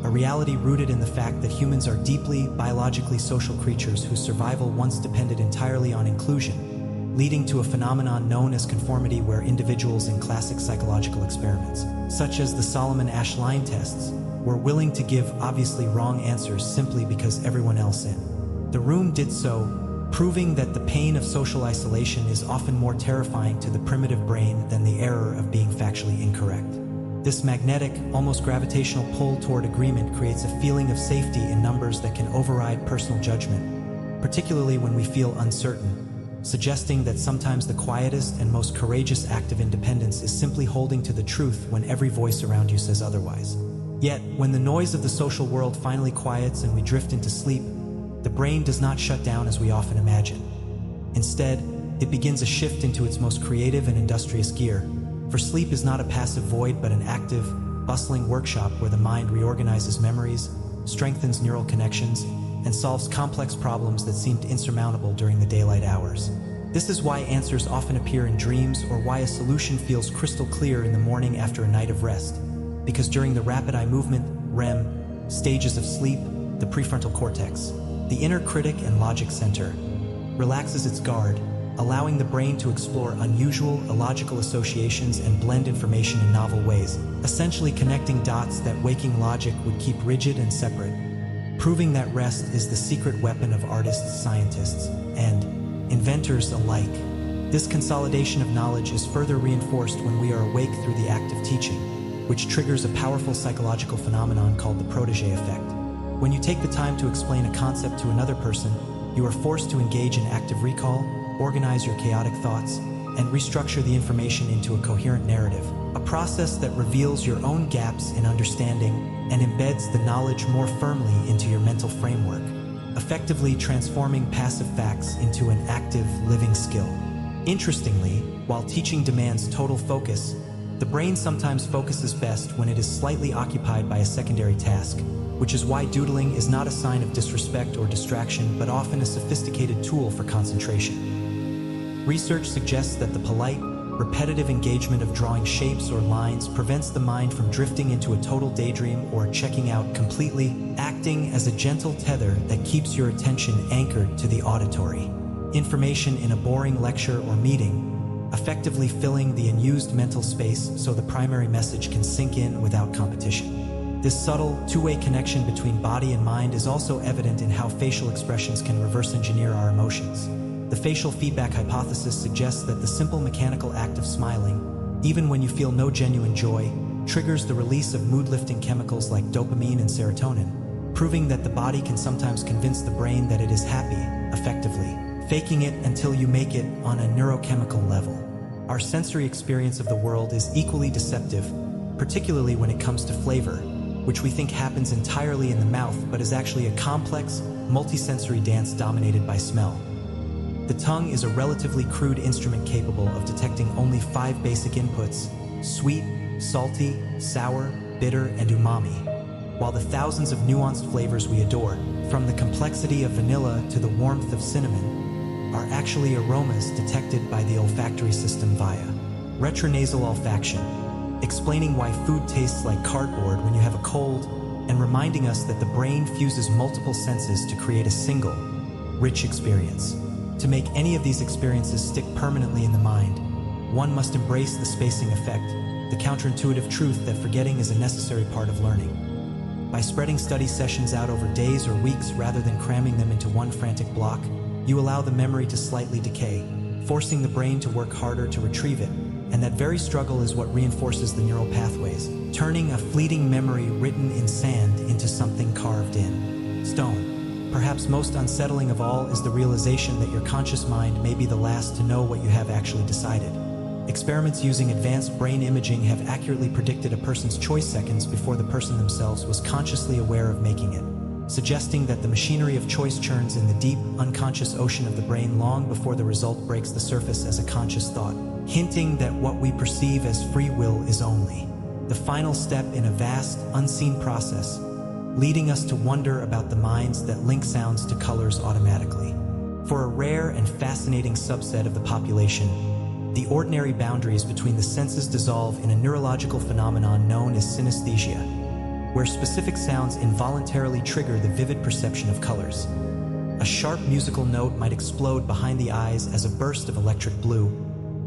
a reality rooted in the fact that humans are deeply, biologically social creatures whose survival once depended entirely on inclusion, leading to a phenomenon known as conformity, where individuals in classic psychological experiments, such as the Solomon-Asch line tests, were willing to give obviously wrong answers simply because everyone else in the room did so, proving that the pain of social isolation is often more terrifying to the primitive brain than the error of being factually incorrect. This magnetic, almost gravitational pull toward agreement creates a feeling of safety in numbers that can override personal judgment, particularly when we feel uncertain, suggesting that sometimes the quietest and most courageous act of independence is simply holding to the truth when every voice around you says otherwise. Yet, when the noise of the social world finally quiets and we drift into sleep, the brain does not shut down as we often imagine. Instead, it begins a shift into its most creative and industrious gear, for sleep is not a passive void but an active, bustling workshop where the mind reorganizes memories, strengthens neural connections, and solves complex problems that seemed insurmountable during the daylight hours. This is why answers often appear in dreams, or why a solution feels crystal clear in the morning after a night of rest. Because during the rapid eye movement, REM, stages of sleep, the prefrontal cortex, the inner critic and logic center, relaxes its guard, allowing the brain to explore unusual, illogical associations and blend information in novel ways, essentially connecting dots that waking logic would keep rigid and separate, proving that rest is the secret weapon of artists, scientists, and inventors alike. This consolidation of knowledge is further reinforced when we are awake through the act of teaching, which triggers a powerful psychological phenomenon called the protege effect. When you take the time to explain a concept to another person, you are forced to engage in active recall, organize your chaotic thoughts, and restructure the information into a coherent narrative, a process that reveals your own gaps in understanding and embeds the knowledge more firmly into your mental framework, effectively transforming passive facts into an active, living skill. Interestingly, while teaching demands total focus, the brain sometimes focuses best when it is slightly occupied by a secondary task, which is why doodling is not a sign of disrespect or distraction, but often a sophisticated tool for concentration. Research suggests that the polite, repetitive engagement of drawing shapes or lines prevents the mind from drifting into a total daydream or checking out completely, acting as a gentle tether that keeps your attention anchored to the auditory information in a boring lecture or meeting, effectively filling the unused mental space so the primary message can sink in without competition. This subtle, two-way connection between body and mind is also evident in how facial expressions can reverse engineer our emotions. The facial feedback hypothesis suggests that the simple mechanical act of smiling, even when you feel no genuine joy, triggers the release of mood-lifting chemicals like dopamine and serotonin, proving that the body can sometimes convince the brain that it is happy, effectively faking it until you make it on a neurochemical level. Our sensory experience of the world is equally deceptive, particularly when it comes to flavor, which we think happens entirely in the mouth but is actually a complex, multisensory dance dominated by smell. The tongue is a relatively crude instrument capable of detecting only 5 basic inputs: sweet, salty, sour, bitter, and umami, while the thousands of nuanced flavors we adore, from the complexity of vanilla to the warmth of cinnamon, are actually aromas detected by the olfactory system via retronasal olfaction, explaining why food tastes like cardboard when you have a cold, and reminding us that the brain fuses multiple senses to create a single, rich experience. To make any of these experiences stick permanently in the mind, one must embrace the spacing effect, the counterintuitive truth that forgetting is a necessary part of learning. By spreading study sessions out over days or weeks rather than cramming them into one frantic block, you allow the memory to slightly decay, forcing the brain to work harder to retrieve it, and that very struggle is what reinforces the neural pathways, turning a fleeting memory written in sand into something carved in stone. Perhaps most unsettling of all is the realization that your conscious mind may be the last to know what you have actually decided. Experiments using advanced brain imaging have accurately predicted a person's choice seconds before the person themselves was consciously aware of making it, suggesting that the machinery of choice churns in the deep, unconscious ocean of the brain long before the result breaks the surface as a conscious thought, hinting that what we perceive as free will is only the final step in a vast, unseen process, leading us to wonder about the minds that link sounds to colors automatically. For a rare and fascinating subset of the population, the ordinary boundaries between the senses dissolve in a neurological phenomenon known as synesthesia, where specific sounds involuntarily trigger the vivid perception of colors. A sharp musical note might explode behind the eyes as a burst of electric blue,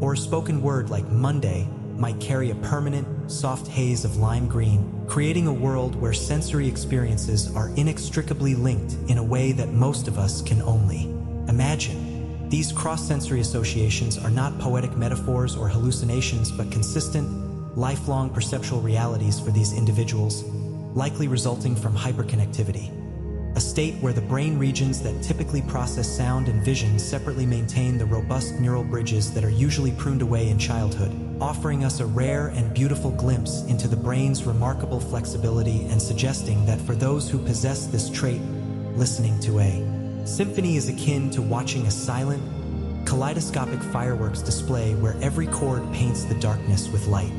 or a spoken word like Monday might carry a permanent, soft haze of lime green, creating a world where sensory experiences are inextricably linked in a way that most of us can only imagine. These cross-sensory associations are not poetic metaphors or hallucinations, but consistent, lifelong perceptual realities for these individuals, likely resulting from hyperconnectivity, a state where the brain regions that typically process sound and vision separately maintain the robust neural bridges that are usually pruned away in childhood, offering us a rare and beautiful glimpse into the brain's remarkable flexibility and suggesting that for those who possess this trait, listening to a symphony is akin to watching a silent, kaleidoscopic fireworks display where every chord paints the darkness with light.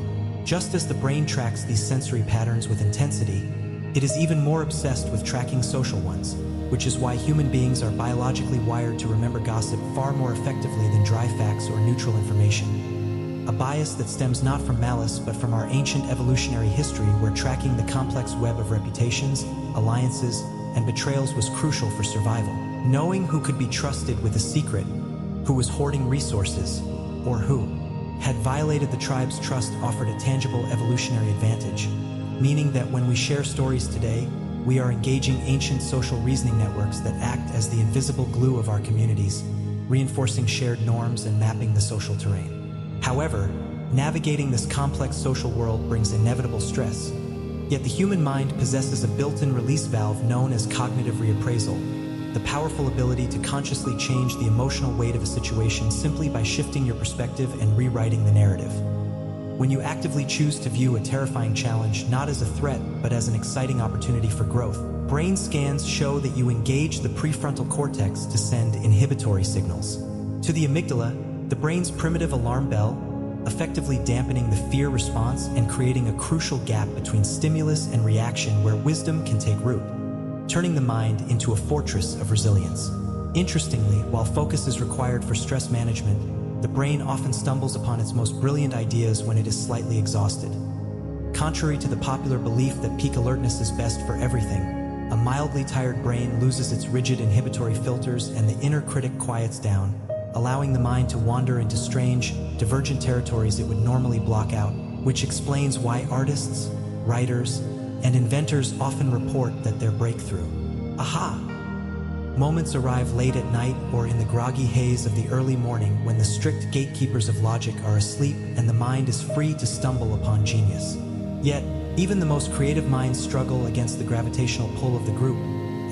Just as the brain tracks these sensory patterns with intensity, it is even more obsessed with tracking social ones, which is why human beings are biologically wired to remember gossip far more effectively than dry facts or neutral information. A bias that stems not from malice but from our ancient evolutionary history, where tracking the complex web of reputations, alliances, and betrayals was crucial for survival. Knowing who could be trusted with a secret, who was hoarding resources, or who had violated the tribe's trust offered a tangible evolutionary advantage, meaning that when we share stories today, we are engaging ancient social reasoning networks that act as the invisible glue of our communities, reinforcing shared norms and mapping the social terrain. However, navigating this complex social world brings inevitable stress. Yet the human mind possesses a built-in release valve known as cognitive reappraisal, the powerful ability to consciously change the emotional weight of a situation simply by shifting your perspective and rewriting the narrative. When you actively choose to view a terrifying challenge not as a threat but as an exciting opportunity for growth, brain scans show that you engage the prefrontal cortex to send inhibitory signals to the amygdala, the brain's primitive alarm bell, effectively dampening the fear response and creating a crucial gap between stimulus and reaction where wisdom can take root, turning the mind into a fortress of resilience. Interestingly, while focus is required for stress management, the brain often stumbles upon its most brilliant ideas when it is slightly exhausted. Contrary to the popular belief that peak alertness is best for everything, a mildly tired brain loses its rigid inhibitory filters and the inner critic quiets down, allowing the mind to wander into strange, divergent territories it would normally block out, which explains why artists, writers, and inventors often report that their breakthrough, aha, moments arrive late at night or in the groggy haze of the early morning when the strict gatekeepers of logic are asleep and the mind is free to stumble upon genius. Yet, even the most creative minds struggle against the gravitational pull of the group,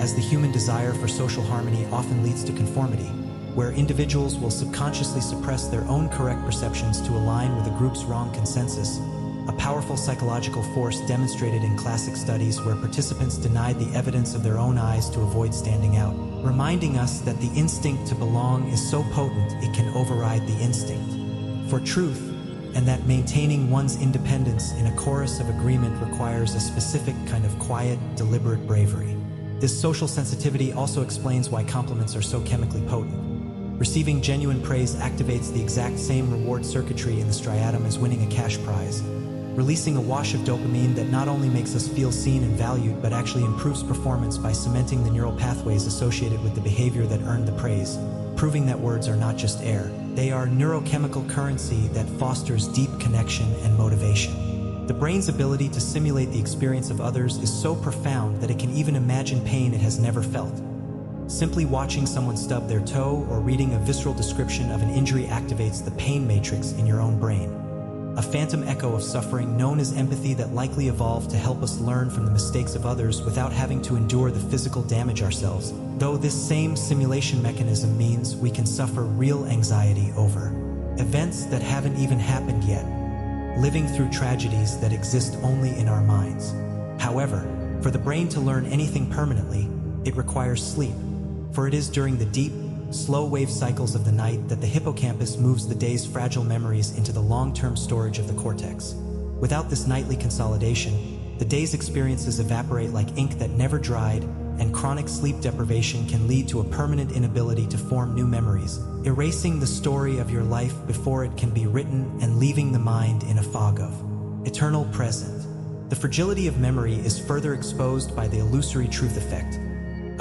as the human desire for social harmony often leads to conformity, where individuals will subconsciously suppress their own correct perceptions to align with a group's wrong consensus, a powerful psychological force demonstrated in classic studies where participants denied the evidence of their own eyes to avoid standing out, reminding us that the instinct to belong is so potent it can override the instinct for truth, and that maintaining one's independence in a chorus of agreement requires a specific kind of quiet, deliberate bravery. This social sensitivity also explains why compliments are so chemically potent. Receiving genuine praise activates the exact same reward circuitry in the striatum as winning a cash prize, releasing a wash of dopamine that not only makes us feel seen and valued but actually improves performance by cementing the neural pathways associated with the behavior that earned the praise, proving that words are not just air. They are neurochemical currency that fosters deep connection and motivation. The brain's ability to simulate the experience of others is so profound that it can even imagine pain it has never felt. Simply watching someone stub their toe or reading a visceral description of an injury activates the pain matrix in your own brain, a phantom echo of suffering known as empathy that likely evolved to help us learn from the mistakes of others without having to endure the physical damage ourselves, though this same simulation mechanism means we can suffer real anxiety over events that haven't even happened yet, living through tragedies that exist only in our minds. However, for the brain to learn anything permanently, it requires sleep, for it is during the deep, slow wave cycles of the night that the hippocampus moves the day's fragile memories into the long-term storage of the cortex. Without this nightly consolidation, the day's experiences evaporate like ink that never dried, and chronic sleep deprivation can lead to a permanent inability to form new memories, erasing the story of your life before it can be written and leaving the mind in a fog of eternal present. The fragility of memory is further exposed by the illusory truth effect,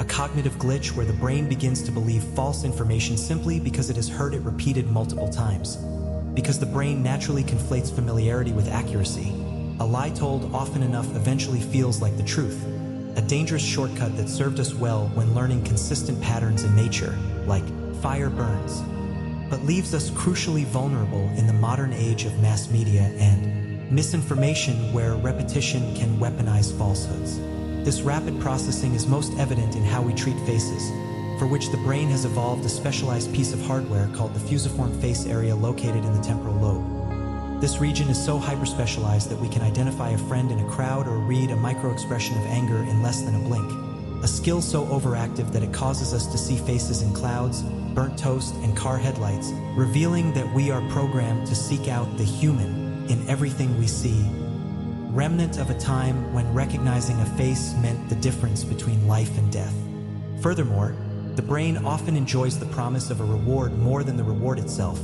a cognitive glitch where the brain begins to believe false information simply because it has heard it repeated multiple times. Because the brain naturally conflates familiarity with accuracy, a lie told often enough eventually feels like the truth, a dangerous shortcut that served us well when learning consistent patterns in nature, like fire burns, but leaves us crucially vulnerable in the modern age of mass media and misinformation where repetition can weaponize falsehoods. This rapid processing is most evident in how we treat faces, for which the brain has evolved a specialized piece of hardware called the fusiform face area located in the temporal lobe. This region is so hyper-specialized that we can identify a friend in a crowd or read a micro-expression of anger in less than a blink, a skill so overactive that it causes us to see faces in clouds, burnt toast, and car headlights, revealing that we are programmed to seek out the human in everything we see, remnant of a time when recognizing a face meant the difference between life and death. Furthermore, the brain often enjoys the promise of a reward more than the reward itself,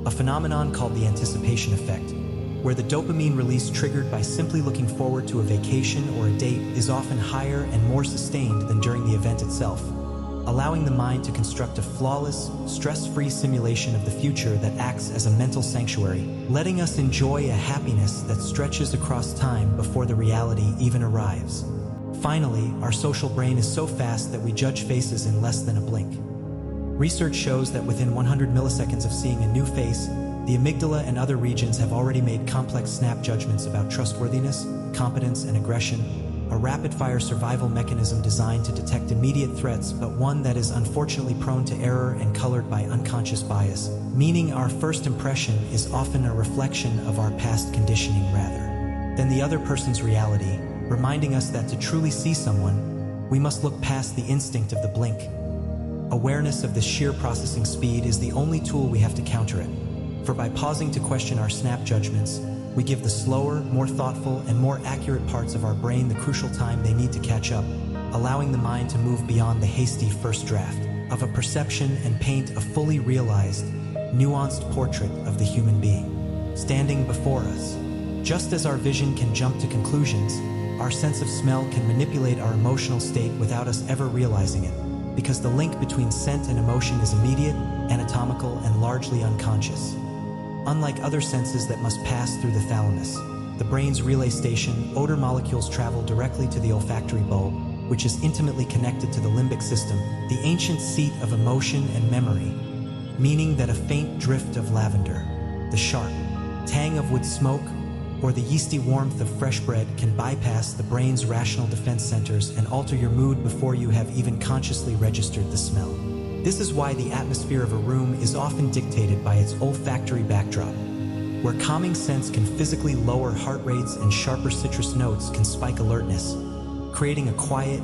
a phenomenon called the anticipation effect, where the dopamine release triggered by simply looking forward to a vacation or a date is often higher and more sustained than during the event itself, allowing the mind to construct a flawless, stress-free simulation of the future that acts as a mental sanctuary, letting us enjoy a happiness that stretches across time before the reality even arrives. Finally, our social brain is so fast that we judge faces in less than a blink. Research shows that within 100 milliseconds of seeing a new face, the amygdala and other regions have already made complex snap judgments about trustworthiness, competence, and aggression, a rapid-fire survival mechanism designed to detect immediate threats, but one that is unfortunately prone to error and colored by unconscious bias, meaning our first impression is often a reflection of our past conditioning rather than the other person's reality, reminding us that to truly see someone, we must look past the instinct of the blink. Awareness of the sheer processing speed is the only tool we have to counter it, for by pausing to question our snap judgments, we give the slower, more thoughtful, and more accurate parts of our brain the crucial time they need to catch up, allowing the mind to move beyond the hasty first draft of a perception and paint a fully realized, nuanced portrait of the human being standing before us. Just as our vision can jump to conclusions, our sense of smell can manipulate our emotional state without us ever realizing it, because the link between scent and emotion is immediate, anatomical, and largely unconscious. Unlike other senses that must pass through the thalamus, the brain's relay station, odor molecules travel directly to the olfactory bulb, which is intimately connected to the limbic system, the ancient seat of emotion and memory, meaning that a faint drift of lavender, the sharp tang of wood smoke, or the yeasty warmth of fresh bread can bypass the brain's rational defense centers and alter your mood before you have even consciously registered the smell. This is why the atmosphere of a room is often dictated by its olfactory backdrop, where calming scents can physically lower heart rates and sharper citrus notes can spike alertness, creating a quiet,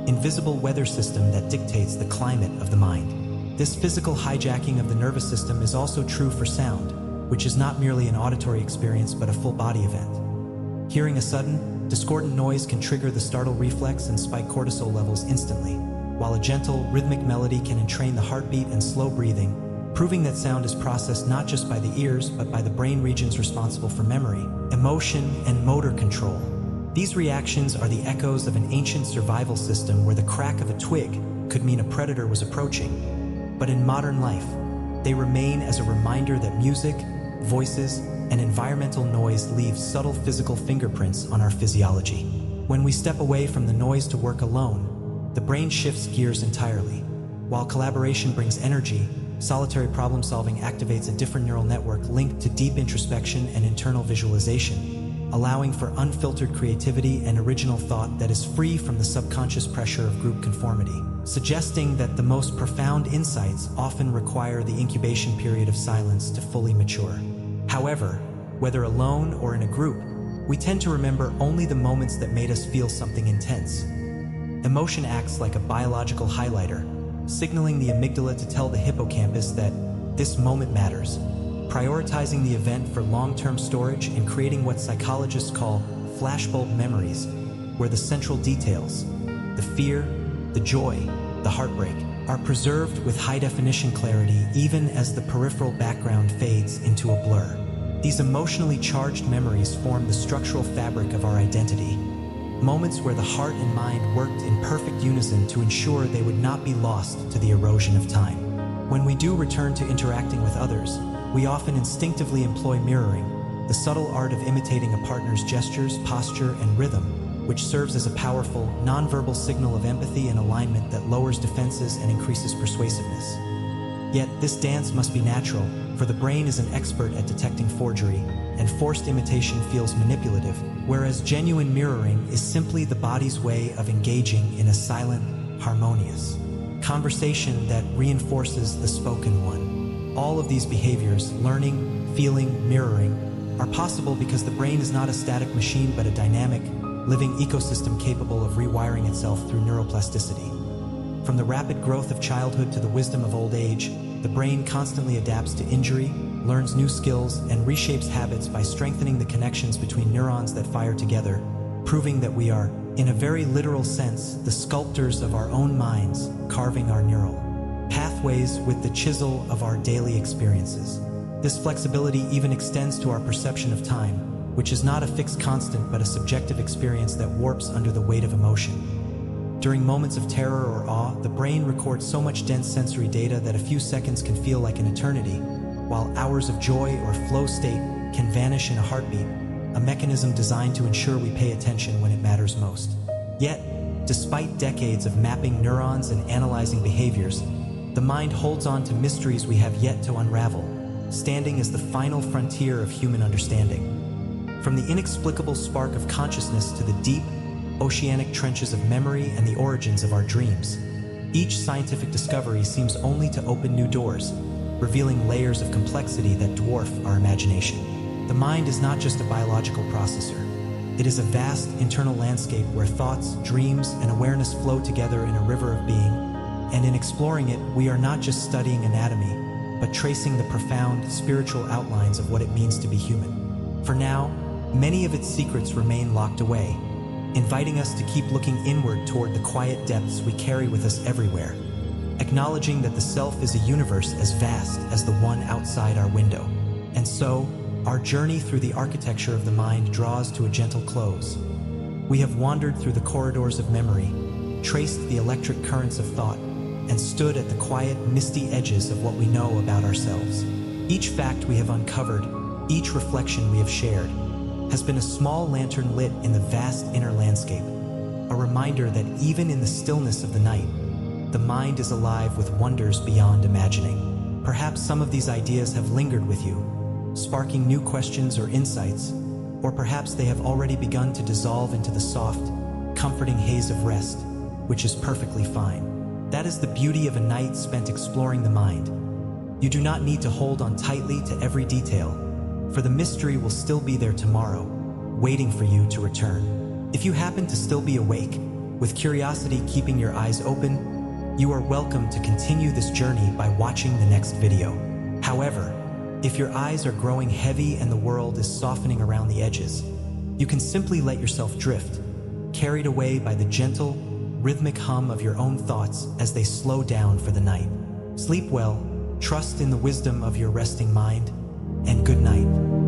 invisible weather system that dictates the climate of the mind. This physical hijacking of the nervous system is also true for sound, which is not merely an auditory experience but a full-body event. Hearing a sudden, discordant noise can trigger the startle reflex and spike cortisol levels instantly, while a gentle, rhythmic melody can entrain the heartbeat and slow breathing, proving that sound is processed not just by the ears but by the brain regions responsible for memory, emotion, and motor control. These reactions are the echoes of an ancient survival system where the crack of a twig could mean a predator was approaching. But in modern life, they remain as a reminder that music, voices, and environmental noise leave subtle physical fingerprints on our physiology. When we step away from the noise to work alone, the brain shifts gears entirely. While collaboration brings energy, solitary problem-solving activates a different neural network linked to deep introspection and internal visualization, allowing for unfiltered creativity and original thought that is free from the subconscious pressure of group conformity, suggesting that the most profound insights often require the incubation period of silence to fully mature. However, whether alone or in a group, we tend to remember only the moments that made us feel something intense. Emotion acts like a biological highlighter, signaling the amygdala to tell the hippocampus that this moment matters, prioritizing the event for long-term storage and creating what psychologists call flashbulb memories, where the central details, the fear, the joy, the heartbreak, are preserved with high-definition clarity even as the peripheral background fades into a blur. These emotionally charged memories form the structural fabric of our identity, moments where the heart and mind worked in perfect unison to ensure they would not be lost to the erosion of time. When we do return to interacting with others, we often instinctively employ mirroring, the subtle art of imitating a partner's gestures, posture, and rhythm, which serves as a powerful, nonverbal signal of empathy and alignment that lowers defenses and increases persuasiveness. Yet, this dance must be natural, for the brain is an expert at detecting forgery, and forced imitation feels manipulative, whereas genuine mirroring is simply the body's way of engaging in a silent, harmonious conversation that reinforces the spoken one. All of these behaviors, learning, feeling, mirroring, are possible because the brain is not a static machine but a dynamic, living ecosystem capable of rewiring itself through neuroplasticity. From the rapid growth of childhood to the wisdom of old age, the brain constantly adapts to injury, learns new skills, and reshapes habits by strengthening the connections between neurons that fire together, proving that we are, in a very literal sense, the sculptors of our own minds, carving our neural pathways with the chisel of our daily experiences. This flexibility even extends to our perception of time, which is not a fixed constant but a subjective experience that warps under the weight of emotion. During moments of terror or awe, the brain records so much dense sensory data that a few seconds can feel like an eternity, while hours of joy or flow state can vanish in a heartbeat, a mechanism designed to ensure we pay attention when it matters most. Yet, despite decades of mapping neurons and analyzing behaviors, the mind holds on to mysteries we have yet to unravel, standing as the final frontier of human understanding. From the inexplicable spark of consciousness to the deep, oceanic trenches of memory and the origins of our dreams, each scientific discovery seems only to open new doors, revealing layers of complexity that dwarf our imagination. The mind is not just a biological processor. It is a vast internal landscape where thoughts, dreams, and awareness flow together in a river of being, and in exploring it, we are not just studying anatomy, but tracing the profound spiritual outlines of what it means to be human. For now, many of its secrets remain locked away, inviting us to keep looking inward toward the quiet depths we carry with us everywhere, acknowledging that the self is a universe as vast as the one outside our window. And so, our journey through the architecture of the mind draws to a gentle close. We have wandered through the corridors of memory, traced the electric currents of thought, and stood at the quiet, misty edges of what we know about ourselves. Each fact we have uncovered, each reflection we have shared, has been a small lantern lit in the vast inner landscape, a reminder that even in the stillness of the night, the mind is alive with wonders beyond imagining. Perhaps some of these ideas have lingered with you, sparking new questions or insights, or perhaps they have already begun to dissolve into the soft, comforting haze of rest, which is perfectly fine. That is the beauty of a night spent exploring the mind. You do not need to hold on tightly to every detail, for the mystery will still be there tomorrow, waiting for you to return. If you happen to still be awake, with curiosity keeping your eyes open, you are welcome to continue this journey by watching the next video. However, if your eyes are growing heavy and the world is softening around the edges, you can simply let yourself drift, carried away by the gentle, rhythmic hum of your own thoughts as they slow down for the night. Sleep well, trust in the wisdom of your resting mind, and good night.